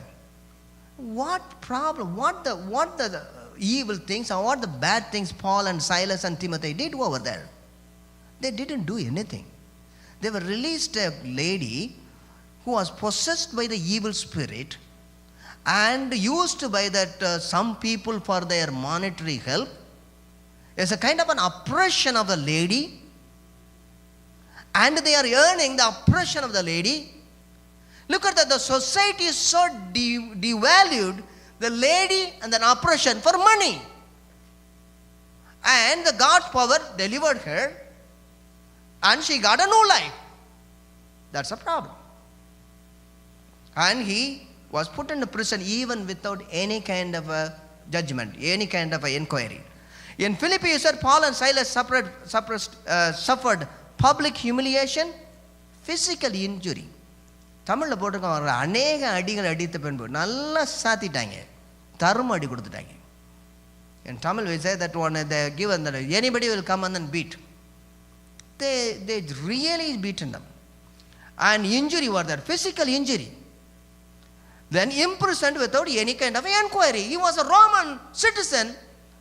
what problem, what the evil things or what the bad things Paul and Silas and Timothy did over there? They didn't do anything. They were released a lady who was possessed by the evil spirit and used by that some people for their monetary help. It's a kind of an oppression of the lady, and they are earning the oppression of the lady. Look at that, the society is so devalued the lady and the oppression for money. And the God's power delivered her, and she got a new life. That's a problem. And he was put into prison even without any kind of a judgment, any kind of an inquiry. In Philippi, you said Paul and Silas suffered public humiliation, physical injury. தமிழில் போட்டிருக்கோம், அநேக அடிகள் அடித்த பின்பு நல்லா சாத்திட்டாங்க, தரும அடி கொடுத்துட்டாங்க. In Tamil we say that one they given that anybody will come and then beat. They really beaten them. And injury was there, physical injury. Then imprisoned without any kind of inquiry. He was a Roman citizen.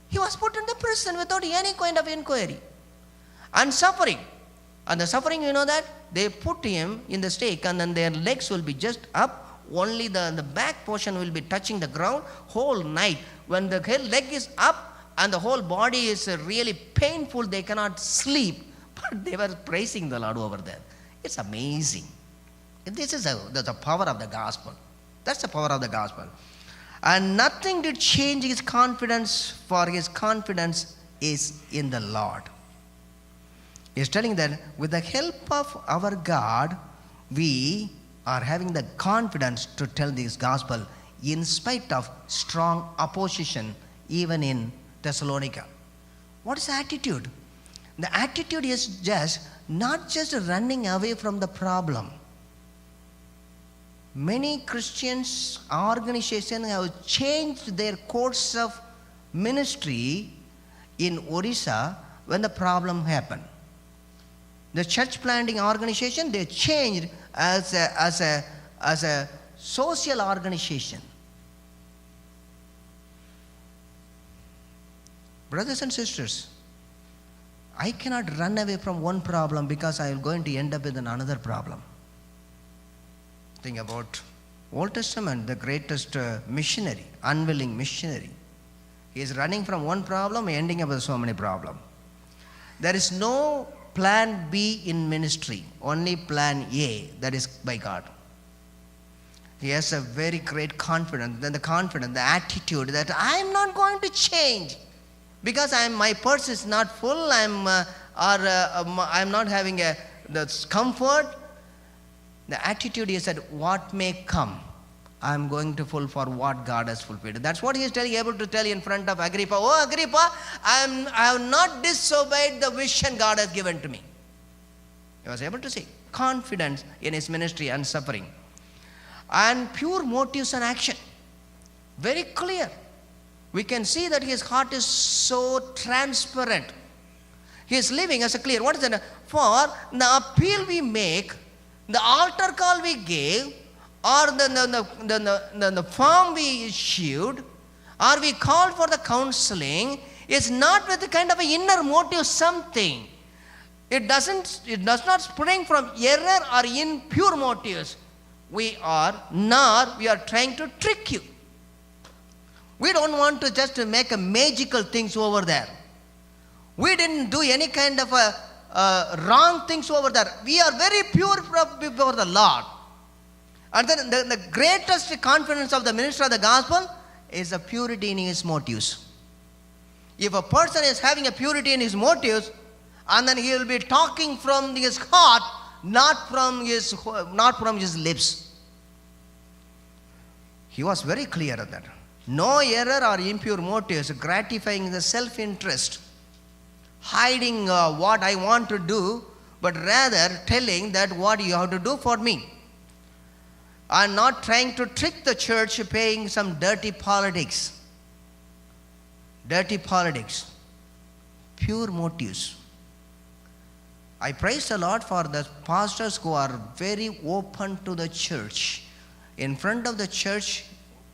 He was put in the prison without any kind of inquiry. And suffering. And the suffering, you know that? They put him in the stake and then their legs will be just up. Only the back portion will be touching the ground whole night. When the leg is up and the whole body is really painful, they cannot sleep. But they were praising the Lord over there. It's amazing. This is the power of the gospel. That's the power of the gospel. And nothing did change his confidence, for his confidence is in the Lord. He's telling that with the help of our God, we are having the confidence to tell this gospel in spite of strong opposition, even in Thessalonica. What is the attitude? The attitude is just not just running away from the problem. Many Christians organizations have changed their course of ministry in Odisha when the problem happened. The church planting organization, they changed as a social organization. Brothers and sisters, I cannot run away from one problem because I am going to end up with another problem. Think about Old Testament, the greatest missionary, unwilling missionary. He is running from one problem, ending up with so many problems. There is no plan B in ministry, only plan A, that is by God. He has a very great confidence, the attitude that I am not going to change because my purse is not full, I'm not having the comfort. The attitude is that what may come, I am going to fulfill for what God has fulfilled. That's what he is able to tell in front of Agrippa. Oh, Agrippa, I have not disobeyed the vision God has given to me. He was able to say confidence in his ministry and suffering. And pure motives and action. Very clear. We can see that his heart is so transparent. He is living as a clear. What is that? For the appeal we make, the altar call we gave, or the form we issued, or we called for the counseling, is not with the kind of an inner motive something. It does not spring from error or impure motives. We are trying to trick you. We don't want to just make a magical things over there. We didn't do any kind of wrong things over there. We are very pure before the Lord. And then the greatest confidence of the minister of the gospel is the purity in his motives. If a person is having a purity in his motives, and then he will be talking from his heart, not from his lips. He was very clear on that. No error or impure motives, gratifying the self-interest, hiding what I want to do but rather telling that what you have to do for me. I'm not trying to trick the church paying some dirty politics. Dirty politics. Pure motives. I praise the Lord for the pastors who are very open to the church. In front of the church,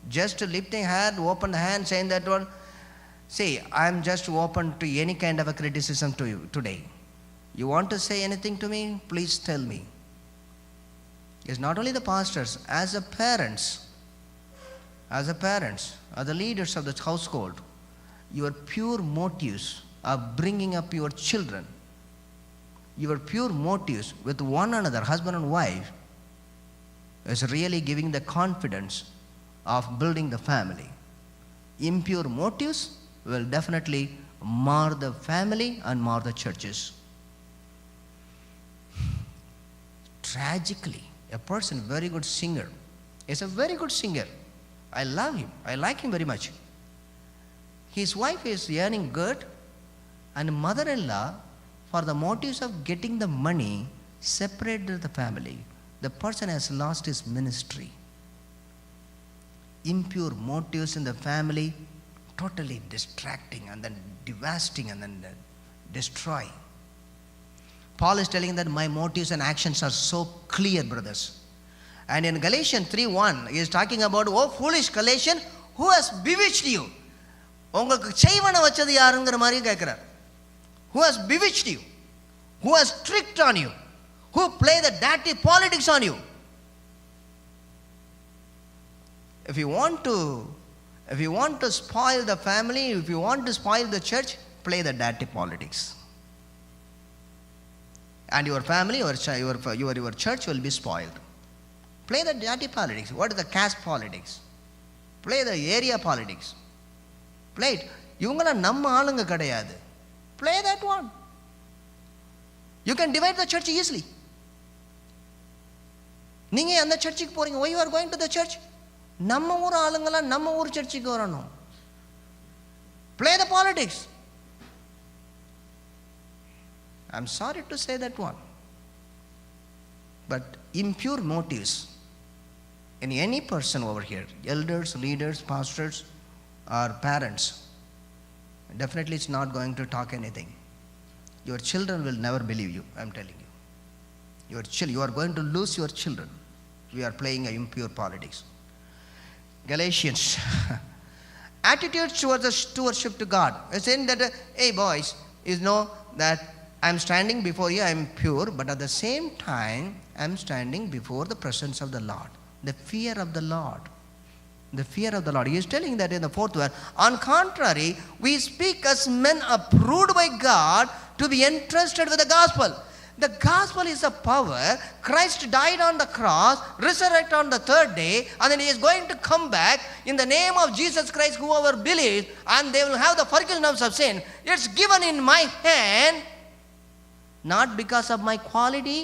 just lifting hand, open hand, saying that one, see, I'm just open to any kind of a criticism to you today. You want to say anything to me? Please tell me. It's not only the pastors, as the parents, as the leaders of the household, your pure motives of bringing up your children, your pure motives with one another, husband and wife, is really giving the confidence of building the family. Impure motives will definitely mar the family and mar the churches. Tragically, a person, very good singer, is a very good singer. I love him. I like him very much. His wife is earning good, and mother-in-law, for the motives of getting the money, separated the family. The person has lost his ministry. Impure motives in the family, totally distracting and then devastating and then destroying. Paul is telling that my motives and actions are so clear, brothers. And in Galatians 3:1, he is talking about, oh foolish Galatian, who has bewitched you? உங்களுக்கு செய்வன வச்சது யாருங்கிற மாதிரி கேட்கிறார். Who has bewitched you? Who has tricked on you? Who play the dirty politics on you? If you want to spoil the family, if you want to spoil the church, play the dirty politics. And your family, your church will be spoiled. Play the dirty politics. What is the caste politics? Play the area politics. Play it. இவங்கள நம்ம ஆளுங்க கிடையாது. Play that one. You can divide the church easily. நீங்க அந்த சர்ச்சுக்கு போறீங்க. Why you are going to the church? நம்ம ஊர் ஆளுங்களா நம்ம ஊர் சர்ச்சுக்கு வரணும். Play the politics. I'm sorry to say that one. But impure motives in any person over here, elders, leaders, pastors, or parents, definitely it's not going to talk anything. Your children will never believe you, I'm telling you. You are going to lose your children. We are playing impure politics. Galatians. Attitudes towards the stewardship to God. It's saying that, hey boys, you know that I'm standing before you, I'm pure, but at the same time, I'm standing before the presence of the Lord. The fear of the Lord. The fear of the Lord. He is telling that in the 4th verse. On contrary, we speak as men approved by God to be entrusted with the gospel. The gospel is a power. Christ died on the cross, resurrected on the 3rd day, and then he is going to come back in the name of Jesus Christ, whoever believes, and they will have the forgiveness of sin. It's given in my hand, not because of my quality,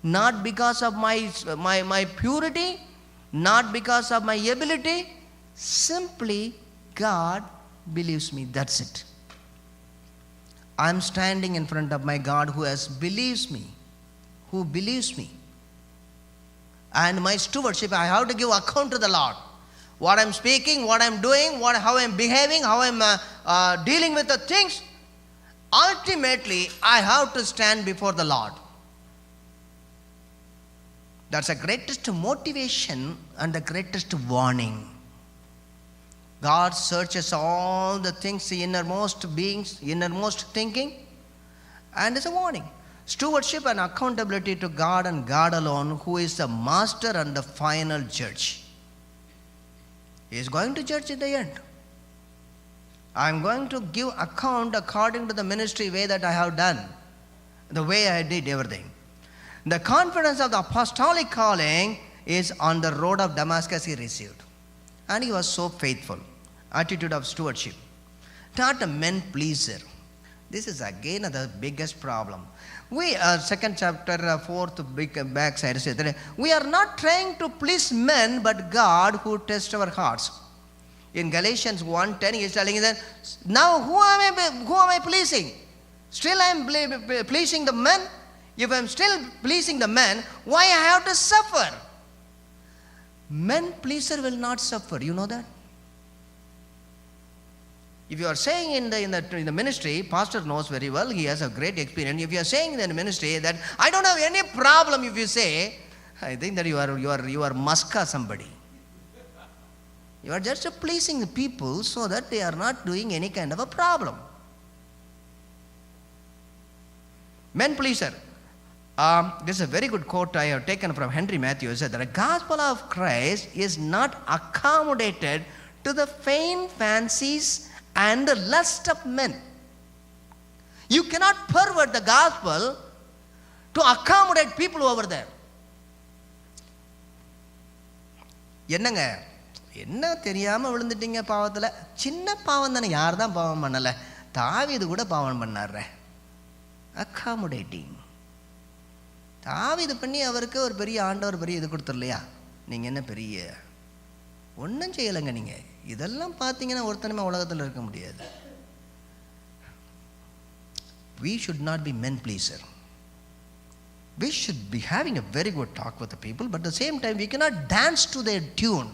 not because of my purity, not because of my ability. Simply, God believes me. That's it. I'm standing in front of my God who believes me. Who believes me. And my stewardship, I have to give account to the Lord. What I'm speaking, what I'm doing, how I'm behaving, how I'm dealing with the things. Ultimately, I have to stand before the Lord. That's the greatest motivation and the greatest warning. God searches all the things, the innermost beings, innermost thinking, and it's a warning. Stewardship and accountability to God and God alone, who is the master and the final judge. He is going to judge in the end. I am going to give account according to the ministry way that I have done, the way I did everything. The confidence of the apostolic calling is on the road of Damascus he received. And he was so faithful. Attitude of stewardship. Not a men pleaser. This is again the biggest problem. We, 2nd chapter, 4th big backside says that we are not trying to please men, but God who tests our hearts. In Galatians 1:10, he is telling that now who am I pleasing? Still I am pleasing the men. if I'm still pleasing the men, why I have to suffer? Men pleaser will not suffer. You know that? If you are saying in the ministry, pastor knows very well, he has a great experience. If you are saying in the ministry that I don't have any problem, if you say, I think that you are muska somebody. You are just pleasing the people so that they are not doing any kind of a problem. Men pleaser. This is a very good quote I have taken from Henry Matthews. Said that the gospel of Christ is not accommodated to the vain fancies and the lust of men. You cannot pervert the gospel to accommodate people over there. என்னங்க என்ன தெரியாமல் விழுந்துட்டீங்க பாவத்தில்? சின்ன பாவம் தானே, யார் தான் பாவம் பண்ணலை? தாவீது கூட பாவம் பண்ணார்ற. அக்காமடேட்டிங். தாவீது பண்ணி அவருக்கு ஒரு பெரிய ஆண்டவர் பெரிய இது கொடுத்துடலையா? நீங்கள் என்ன பெரிய ஒன்றும் செய்யலைங்க. நீங்கள் இதெல்லாம் பார்த்தீங்கன்னா ஒருத்தனமே உலகத்தில் இருக்க முடியாது. We should not be men pleaser. We should be having a very good talk with the people, but at the same time we cannot dance to their tune.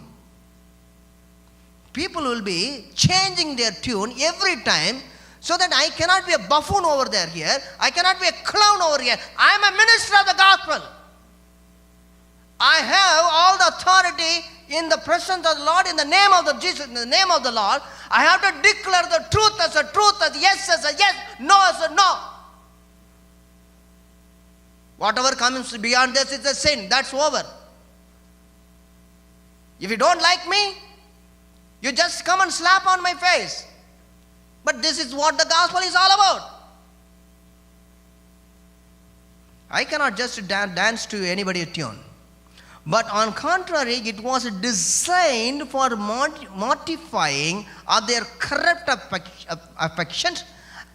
People will be changing their tune every time, so that I cannot be a buffoon over there here. I cannot be a clown over here. I am a minister of the gospel. I have all the authority in the presence of the Lord, in the name of the Jesus, in the name of the Lord. I have to declare the truth as a truth, as yes as a yes, no as a no. Whatever comes beyond this is a sin. That's over. If you don't like me, you just come and slap on my face. But this is what the gospel is all about. I cannot just dance to anybody's tune. But on contrary, it was designed for mortifying of their corrupt affections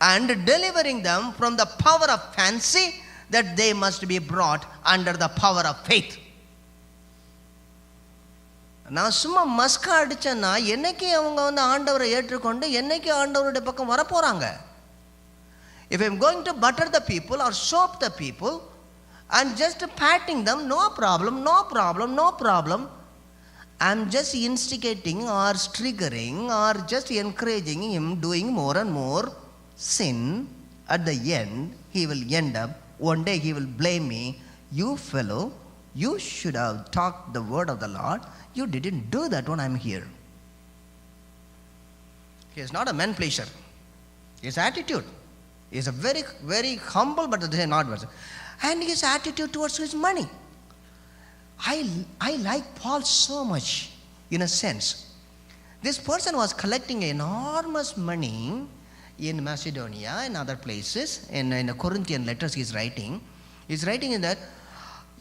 and delivering them from the power of fancy, that they must be brought under the power of faith. நான் சும்மா மஸ்கா அடிச்சேன்னா என்னைக்கு அவங்க ஆண்டவரை ஏற்றுக்கொண்டு என்னைக்கு ஆண்டவருடைய பக்கம் வரப்போகிறாங்க? If I'm going to butter the people or soap the people and just patting them, no problem, no problem, no problem. I'm just instigating or triggering or just encouraging him doing more and more sin. At the end, he will end up, one day he will blame me. You fellow, you should have talked the word of the Lord. You didn't do that when I'm here. He is not a man pleaser. His attitude is a very, very humble, but not person. And his attitude towards his money. I like Paul so much, in a sense. This person was collecting enormous money in Macedonia and other places. In the Corinthian letters he is writing. He is writing in that,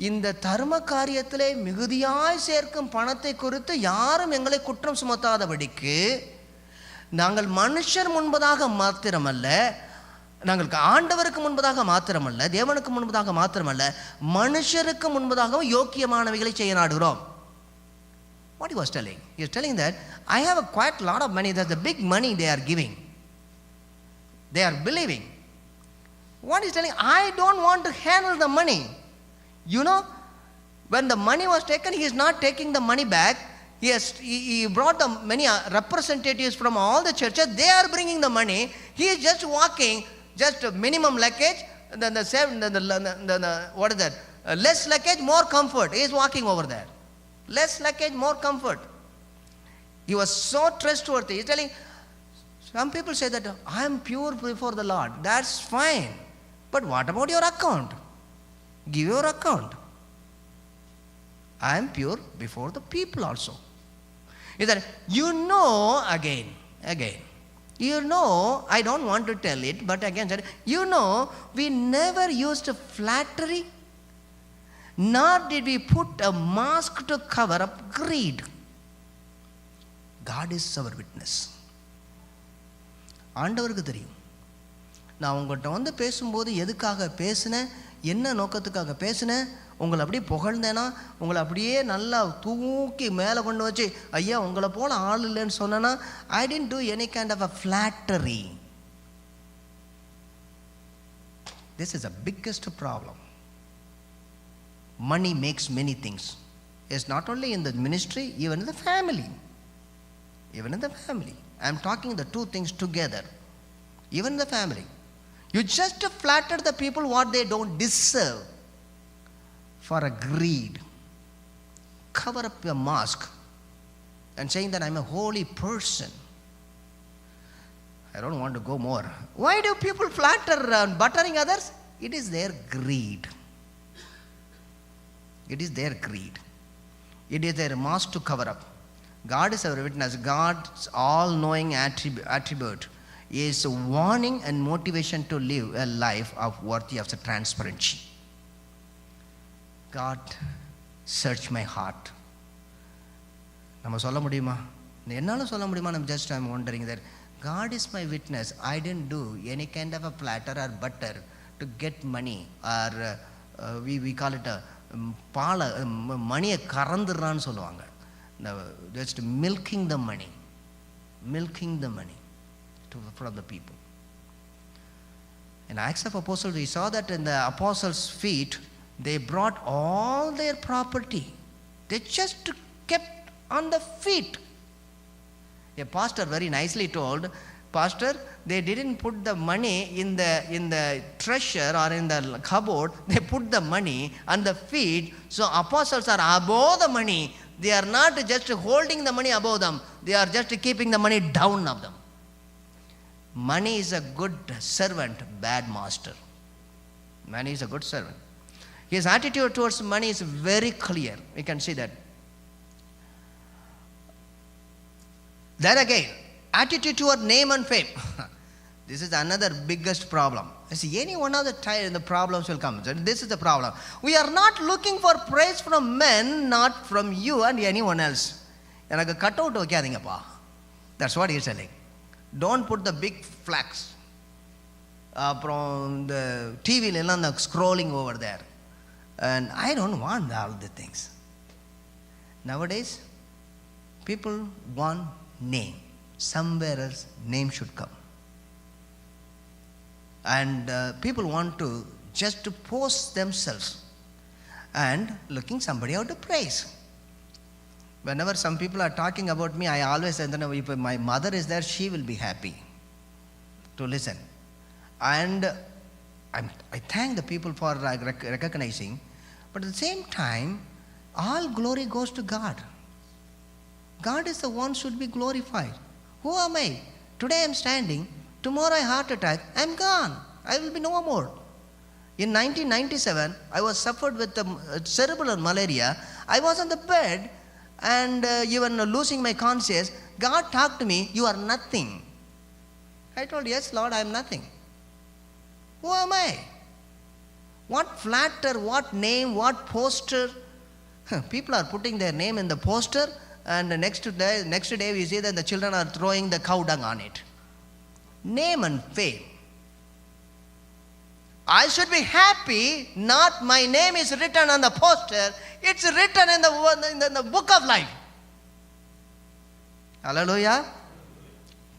இந்த தர்ம காரியத்திலே மிகுதியாய் சேர்க்கும் பணத்தை குறித்து யாரும் எங்களை குற்றம் சுமத்தாதபடிக்கு நாங்கள் மனுஷர் முன்பதாக மாத்திரமல்ல, நாங்கள் ஆண்டவருக்கு முன்பதாக மாத்திரமல்ல, தேவனுக்கு முன்பதாக மாத்திரமல்ல, மனுஷருக்கு முன்பதாகவும் யோக்கியமானவைகளை செய்ய நாடுகிறோம். What he was telling? He was telling that I have a quite lot of money. That's the big money they are giving. They are believing. What he is telling, I don't want to handle the money. You know, when the money was taken, he is not taking the money back. He brought the many representatives from all the churches. They are bringing the money. He is just walking, just minimum luggage. What is that? Less luggage, more comfort. He is walking over there. Less luggage, more comfort. He was so trustworthy. He is telling, some people say that I am pure before the Lord. That's fine. But what about your account? Give your account. I am pure before the people also. Is that again, you know, I don't want to tell it, but again, you know, we never used flattery, nor did we put a mask to cover up greed. God is our witness. ஆண்டவருக்கு தெரியும். நான் உங்கள்கிட்ட பேசும்போது எதுக்காக பேசினேன், என்ன நோக்கத்துக்காக பேசினேன், உங்களை அப்படியே புகழ்ந்தேனா, உங்களை அப்படியே நல்லா தூக்கி மேலே கொண்டு வச்சு ஐயா உங்களை போல ஆள் இல்லைன்னு சொன்னேன்னா, I didn't do any kind of a flattery. This is the biggest problem. money makes many things. It's not only in the ministry, even in the family. Even in the family. I'm talking the two things together. Even in the family. You just flatter the people what they don't deserve for a greed. Cover up your mask and saying that I'm a holy person. I don't want to go more. Why do people flatter buttering others? It is their greed. It is their greed. It is their mask to cover up. God is our witness. God's all-knowing attribute is warning and motivation to live a life of worthy of the transparency. God, search my heart. நம்ம சொல்ல முடியுமா? என்னாலும் சொல்ல முடியுமா? Just I'm wondering that God is my witness. I didn't do any kind of a platter or butter to get money, or we call it a மணியை கறந்துடுறான்னு சொல்லுவாங்க. Just milking the money from the people. In Acts of Apostles, we saw that in the apostles' feet, they brought all their property. They just kept on the feet. A pastor very nicely told, Pastor, they didn't put the money in the treasure or in the cupboard. They put the money on the feet. So apostles are above the money. They are not just holding the money above them. They are just keeping the money down of them. Money is a good servant, bad master. Money is a good servant. His attitude towards money is very clear. We can see that. Then again, attitude toward name and fame. This is another biggest problem. See, any one of the problems will come. So this is the problem. We are not looking for praise from men, not from you and anyone else. எனக்கு cut out வைக்காதீங்கப்பா. That's what he's telling. Don't put the big flags. அப்புறம் இந்த டிவில எல்லாம் the scrolling over there. And I don't want all the things. Nowadays, people want name. Somewhere else name should come. And people want to just to post themselves and looking somebody out to praise. Whenever some people are talking about me, I always say, if my mother is there, she will be happy to listen. And I thank the people for recognizing, but at the same time, all glory goes to God. God is the one should be glorified. Who am I? Today I am standing, tomorrow I heart attack, I am gone. I will be no more. In 1997, I was suffered with cerebral malaria. I was on the bed and even losing my conscience. God talked to me, you are nothing. I told, yes Lord, I am nothing. Who am I? What flatter, what name, what poster? People are putting their name in the poster, and the next day we see that the children are throwing the cow dung on it. Name and fame. I should be happy, not my name is written on the poster, it's written in the book of life. Hallelujah.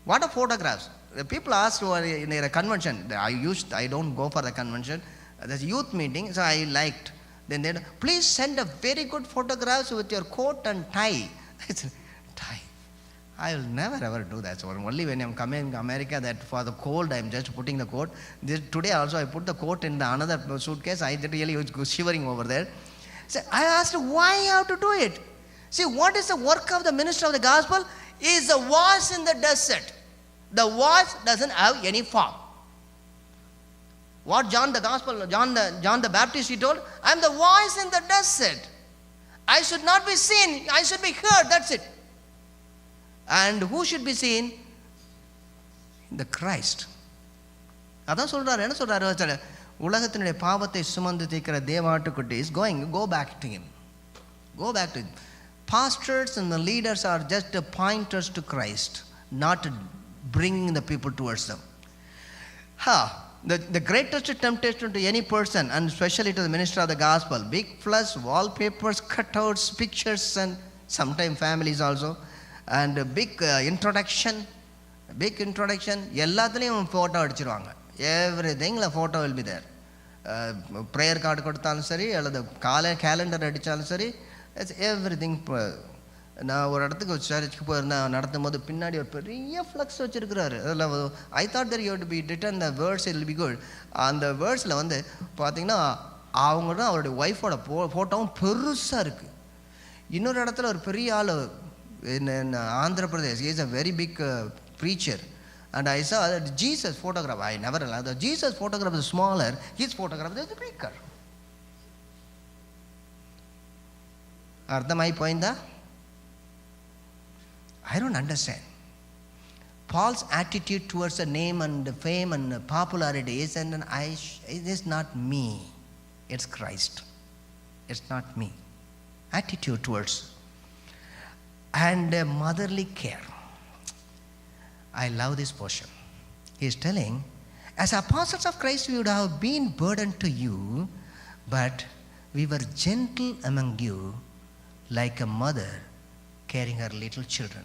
What are photographs? The people asked in a convention, I don't go for the convention, there's a youth meeting, so I liked. Then they please send a very good photographs with your coat and tie. I said, tie? I will never ever do that. So only when I'm coming to America, that for the cold I'm just putting the coat. Today also I put the coat in another suitcase. I really was shivering over there. So I asked, why you have to do it? See, what is the work of the minister of the gospel? Is the voice in the desert. The voice doesn't have any form. What John the Baptist, he told, I am the voice in the desert. I should not be seen, I should be heard, that's it. And who should be seen? The Christ. அதான் சொல்றாரு. என்ன சொல்றாரு? உலகத்தினுடைய பாவத்தை சுமந்து தீர்க்கிற தேவாட்டுக்குட்டி is go back to him. Go back to him. Pastors and the leaders are just pointers to Christ, not bringing the people towards them. The greatest temptation to any person, and especially to the minister of the gospel, big flash, wallpapers, cutouts, pictures, and sometimes families also, and a big introduction, எல்லாத்துலேயும் photo அடிச்சிருவாங்க. Everything, the photo will be there. Prayer card கொடுத்தாலும் சரி, அல்லது calendar அடித்தாலும் சரி, it's everything. நான் ஒரு இடத்துக்கு சர்ச்சுக்கு போயிருந்தேன், நடத்தும் போது பின்னாடி ஒரு பெரிய ஃப்ளக்ஸ் வச்சுருக்கிறாரு. அதில் I thought that you to be written the words will be good. அந்த வேர்ட்ஸில் வந்து பார்த்தீங்கன்னா அவங்களோட அவருடைய ஒய்ஃபோட ஃபோட்டோவும் பெருசாக இருக்குது. இன்னொரு இடத்துல ஒரு பெரிய ஆள் in Andhra Pradesh, he is a very big preacher, and I saw that Jesus photograph, I never realized that Jesus photograph is smaller, his photograph is bigger. Ardhamayipoyinda? I don't understand. Paul's attitude towards the name and fame and popularity is, and it is not me, it's Christ. It's not me. Attitude towards and motherly care. I love this portion. He is telling, as apostles of Christ, we would have been burdened to you, but we were gentle among you, like a mother carrying her little children.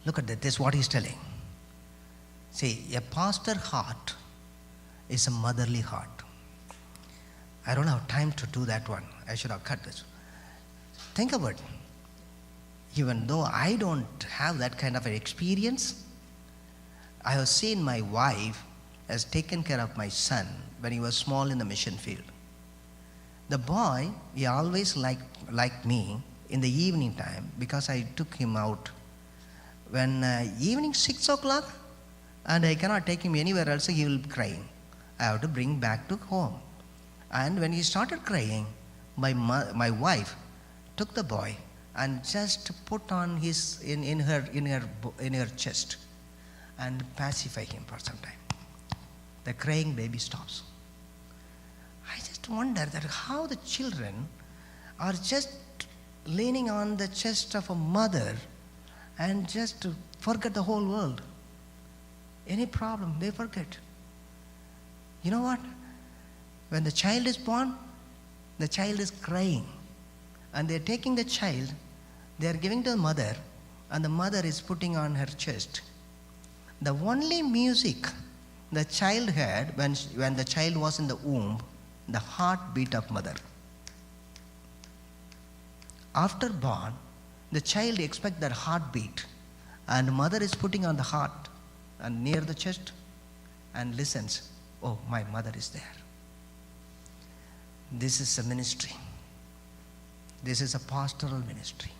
Look at this, what he's telling. See, a pastor heart is a motherly heart. I don't have time to do that one. I should have cut this. Think about it. Even though I don't have that kind of an experience, I have seen my wife has taken care of my son when he was small in the mission field. The boy, he always liked me in the evening time because I took him out when evening 6 o'clock, and I cannot take him anywhere else, he will be crying. I have to bring back to home. And when he started crying, my wife took the boy and just put on his in her chest and pacify him for some time. The crying baby stops. I just wonder that how the children are just leaning on the chest of a mother and just forget the whole world. Any problem, they forget. You know what? When the child is born, the child is crying. And they're taking the child, they're giving to the mother, and the mother is putting on her chest. The only music the child heard when the child was in the womb, the heartbeat of mother. After born, the child expects that heartbeat, and mother is putting on the heart and near the chest and listens. Oh, my mother is there. This is a ministry. This is a pastoral ministry.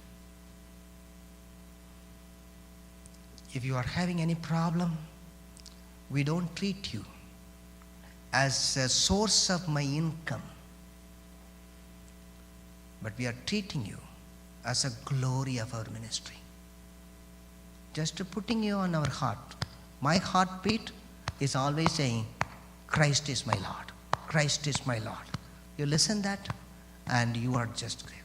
If you are having any problem, we don't treat you as a source of my income, but we are treating you as a glory of our ministry. Just putting you on our heart. My heartbeat is always saying, Christ is my Lord. Christ is my Lord. You listen that, and you are just great.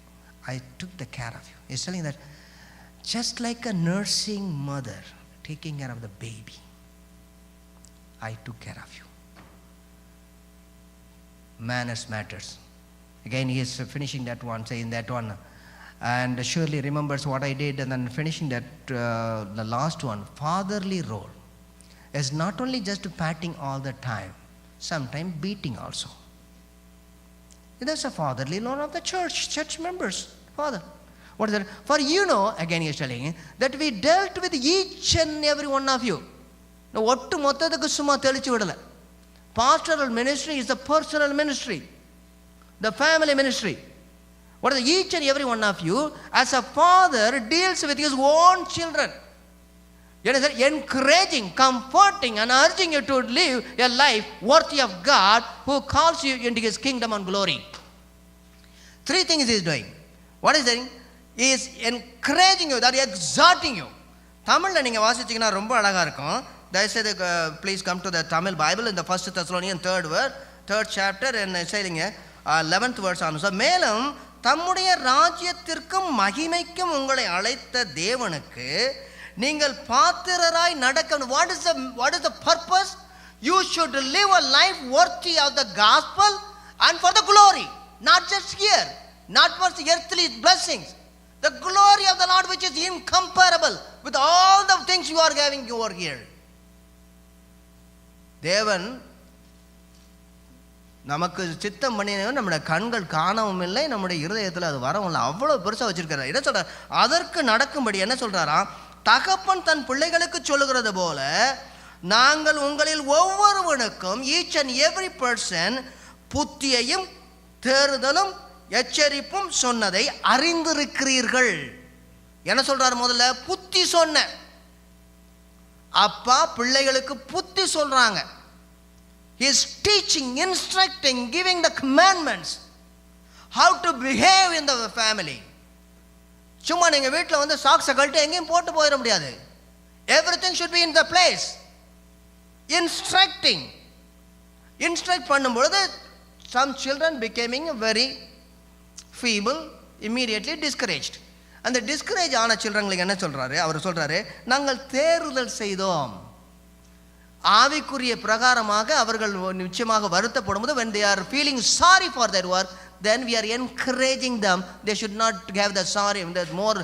I took the care of you. He's telling that just like a nursing mother taking care of the baby, I took care of you. Manners matters. Again, he is finishing that one, saying that one, and surely remembers what I did, and then finishing that, the last one, fatherly role, is not only just patting all the time, sometimes beating also. There's a fatherly role of the church members. Father, what is that? For you know, again he is telling, that we dealt with each and every one of you. Now, what to mottadukku summa telichu vidala. Pastoral ministry is the personal ministry, the family ministry. What is each and every one of you, as a father deals with his own children, encouraging, comforting, and urging you to live a life worthy of God who calls you into his kingdom and glory. 3 things he is doing. What is doing? He is encouraging you, that is exhorting you. Tamil நீங்க வாசிச்சீங்கன்னா ரொம்ப அழகா இருக்கும். தயவுசெய்து please come to the Tamil Bible in the 1 Thessalonians 3rd chapter and saying 11th verse ஆனு. மேலும் தம்முடைய ராஜ்யத்திற்கும் மகிமைக்கும் உங்களை அழைத்த தேவனுக்கு நீங்கள் பாத்திரராய் நடக்க. What is the purpose? You should live a life worthy of the gospel and for the glory, not just here, not for the earthly blessings, the glory of the Lord, which is incomparable with all the things you are having over here. தேவன் நமக்கு சித்தம் பண்ணினவன் நம்முடைய கண்கள் காணவும் இல்லை, நம்முடைய இருதயத்தில் அது வரவும் இல்லை. அவ்வளோ பெருசாக வச்சிருக்கிறார். என்ன சொல்கிறார்? அதற்கு நடக்கும்படி என்ன சொல்கிறாராம்? தகப்பன் தன் பிள்ளைகளுக்கு சொல்லுகிறது போல நாங்கள் உங்களில் ஒவ்வொருவனுக்கும் ஈச் அண்ட் எவ்ரி பர்சன் புத்தியையும் தேறுதலும் எச்சரிப்பும் சொன்னதை அறிந்திருக்கிறீர்கள். என்ன சொல்றார்? முதல்ல புத்தி சொன்ன அப்பா பிள்ளைகளுக்கு புத்தி சொல்றாங்க. He is teaching, instructing, giving the commandments how to behave in the family. சும்மா நீங்க வீட்டில் வந்து சாக்ஸை கழட்டி எங்கேயும் போட்டு போயிட முடியாது. Everything should be in the place. Instructing. Instruct பண்ணும்பொழுது some children becoming very feeble, immediately discouraged. அந்த டிஸ்கரேஜ் ஆன சில்ட்ரன்களுக்கு என்ன சொல்றாரு? அவர் சொல்றாரு, நாங்கள் தேறுதல் செய்தோம். ஆவிக்குரிய பிரகாரமாக அவர்கள் நிச்சயமாக வருத்தப்படும் போது when they are feeling sorry for their work, then we are encouraging them. They should not have the sorry, the more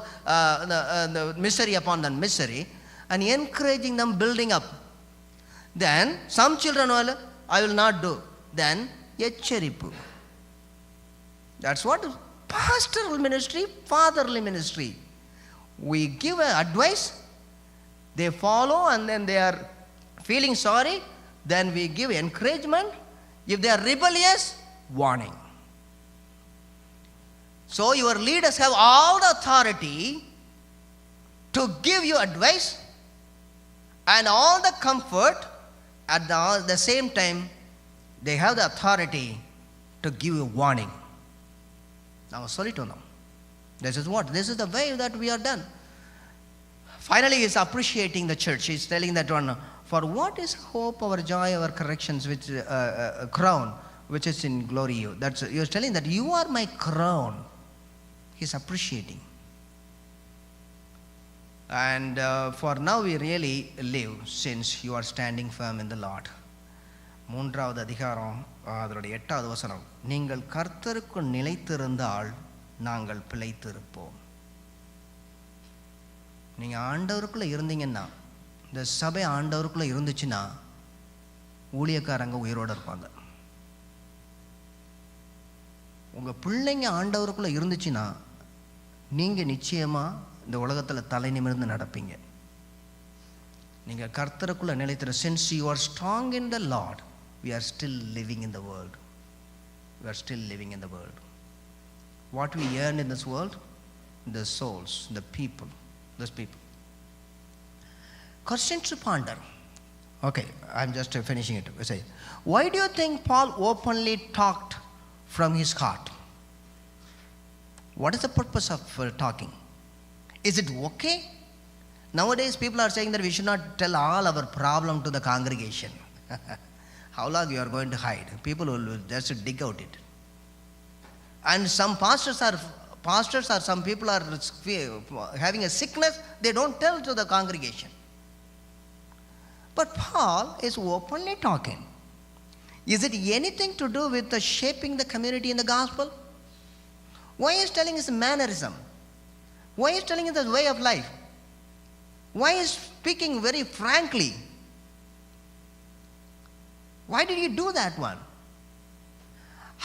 the misery upon the misery, and encouraging them, building up. Then some children will, I will not do. Then எச்சரிப்பு. That's what pastoral ministry, fatherly ministry. We give advice, they follow, and then they are feeling sorry, then we give encouragement. If they are rebellious, warning. So your leaders have all the authority to give you advice and all the comfort. At the same time, they have the authority to give you warning. Now சொல்லிட்டு வந்தோம். This is what? This is the way that we are done. Finally, he is appreciating the church. He is telling that one, for what is hope, our joy, our corrections, which crown, which is in glory you. That's, he is telling that you are my crown. He is appreciating. And for now we really live since you are standing firm in the Lord. மூன்றாவது அதிகாரம் அதனுடைய 8வது வசனம், நீங்கள் கர்த்தருக்குள் நிலைத்திருந்தால் நாங்கள் பிழைத்திருப்போம். நீங்க ஆண்டவருக்குள்ள இருந்தீங்கன்னா, இந்த சபை ஆண்டவருக்குள்ள இருந்துச்சுன்னா ஊழியக்காரங்க உயிரோடு இருப்பாங்க. உங்க பிள்ளைங்க ஆண்டவருக்குள்ள இருந்துச்சுன்னா நீங்க நிச்சயமா இந்த உலகத்துல தலை நிமிர்ந்து நடப்பீங்க. நீங்க கர்த்தருக்குள்ள நிலைத்திரு. Since you are strong in the Lord, we are still living in the world. We are still living in the world. What we earn in this world? The souls, the people, those people. Questions to ponder. Okay, I'm just finishing it. I say, why do you think Paul openly talked from his heart? What is the purpose of talking? Is it okay? Nowadays people are saying that we should not tell all our problem to the congregation. How long you are going to hide? People will just dig out it. And some pastors or some people are having a sickness, they don't tell to the congregation. But Paul is openly talking. Is it anything to do with the shaping the community in the gospel? Why is telling his mannerism? Why is telling his way of life? Why is speaking very frankly? Why did he do that one?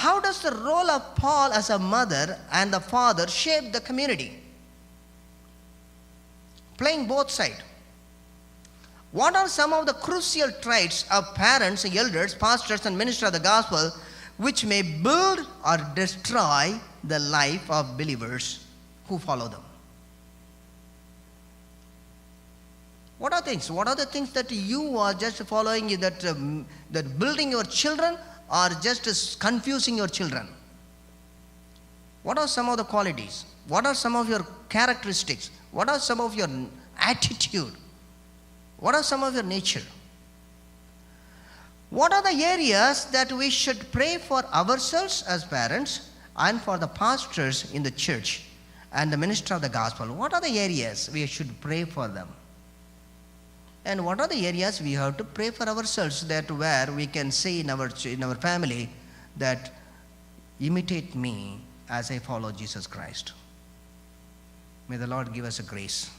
How does the role of Paul as a mother and the father shape the community? Playing both sides. What are some of the crucial traits of parents, elders, pastors, and ministers of the gospel which may build or destroy the life of believers who follow them? What are things? What are the things that you are just following, that building your children or just confusing your children? What are some of the qualities? What are some of your characteristics? What are some of your attitude? What are some of your nature? What are the areas that we should pray for ourselves as parents and for the pastors in the church and the minister of the gospel? What are the areas we should pray for them? And what are the areas we have to pray for ourselves, that where we can say in our family that imitate me as I follow Jesus Christ? May the Lord give us a grace.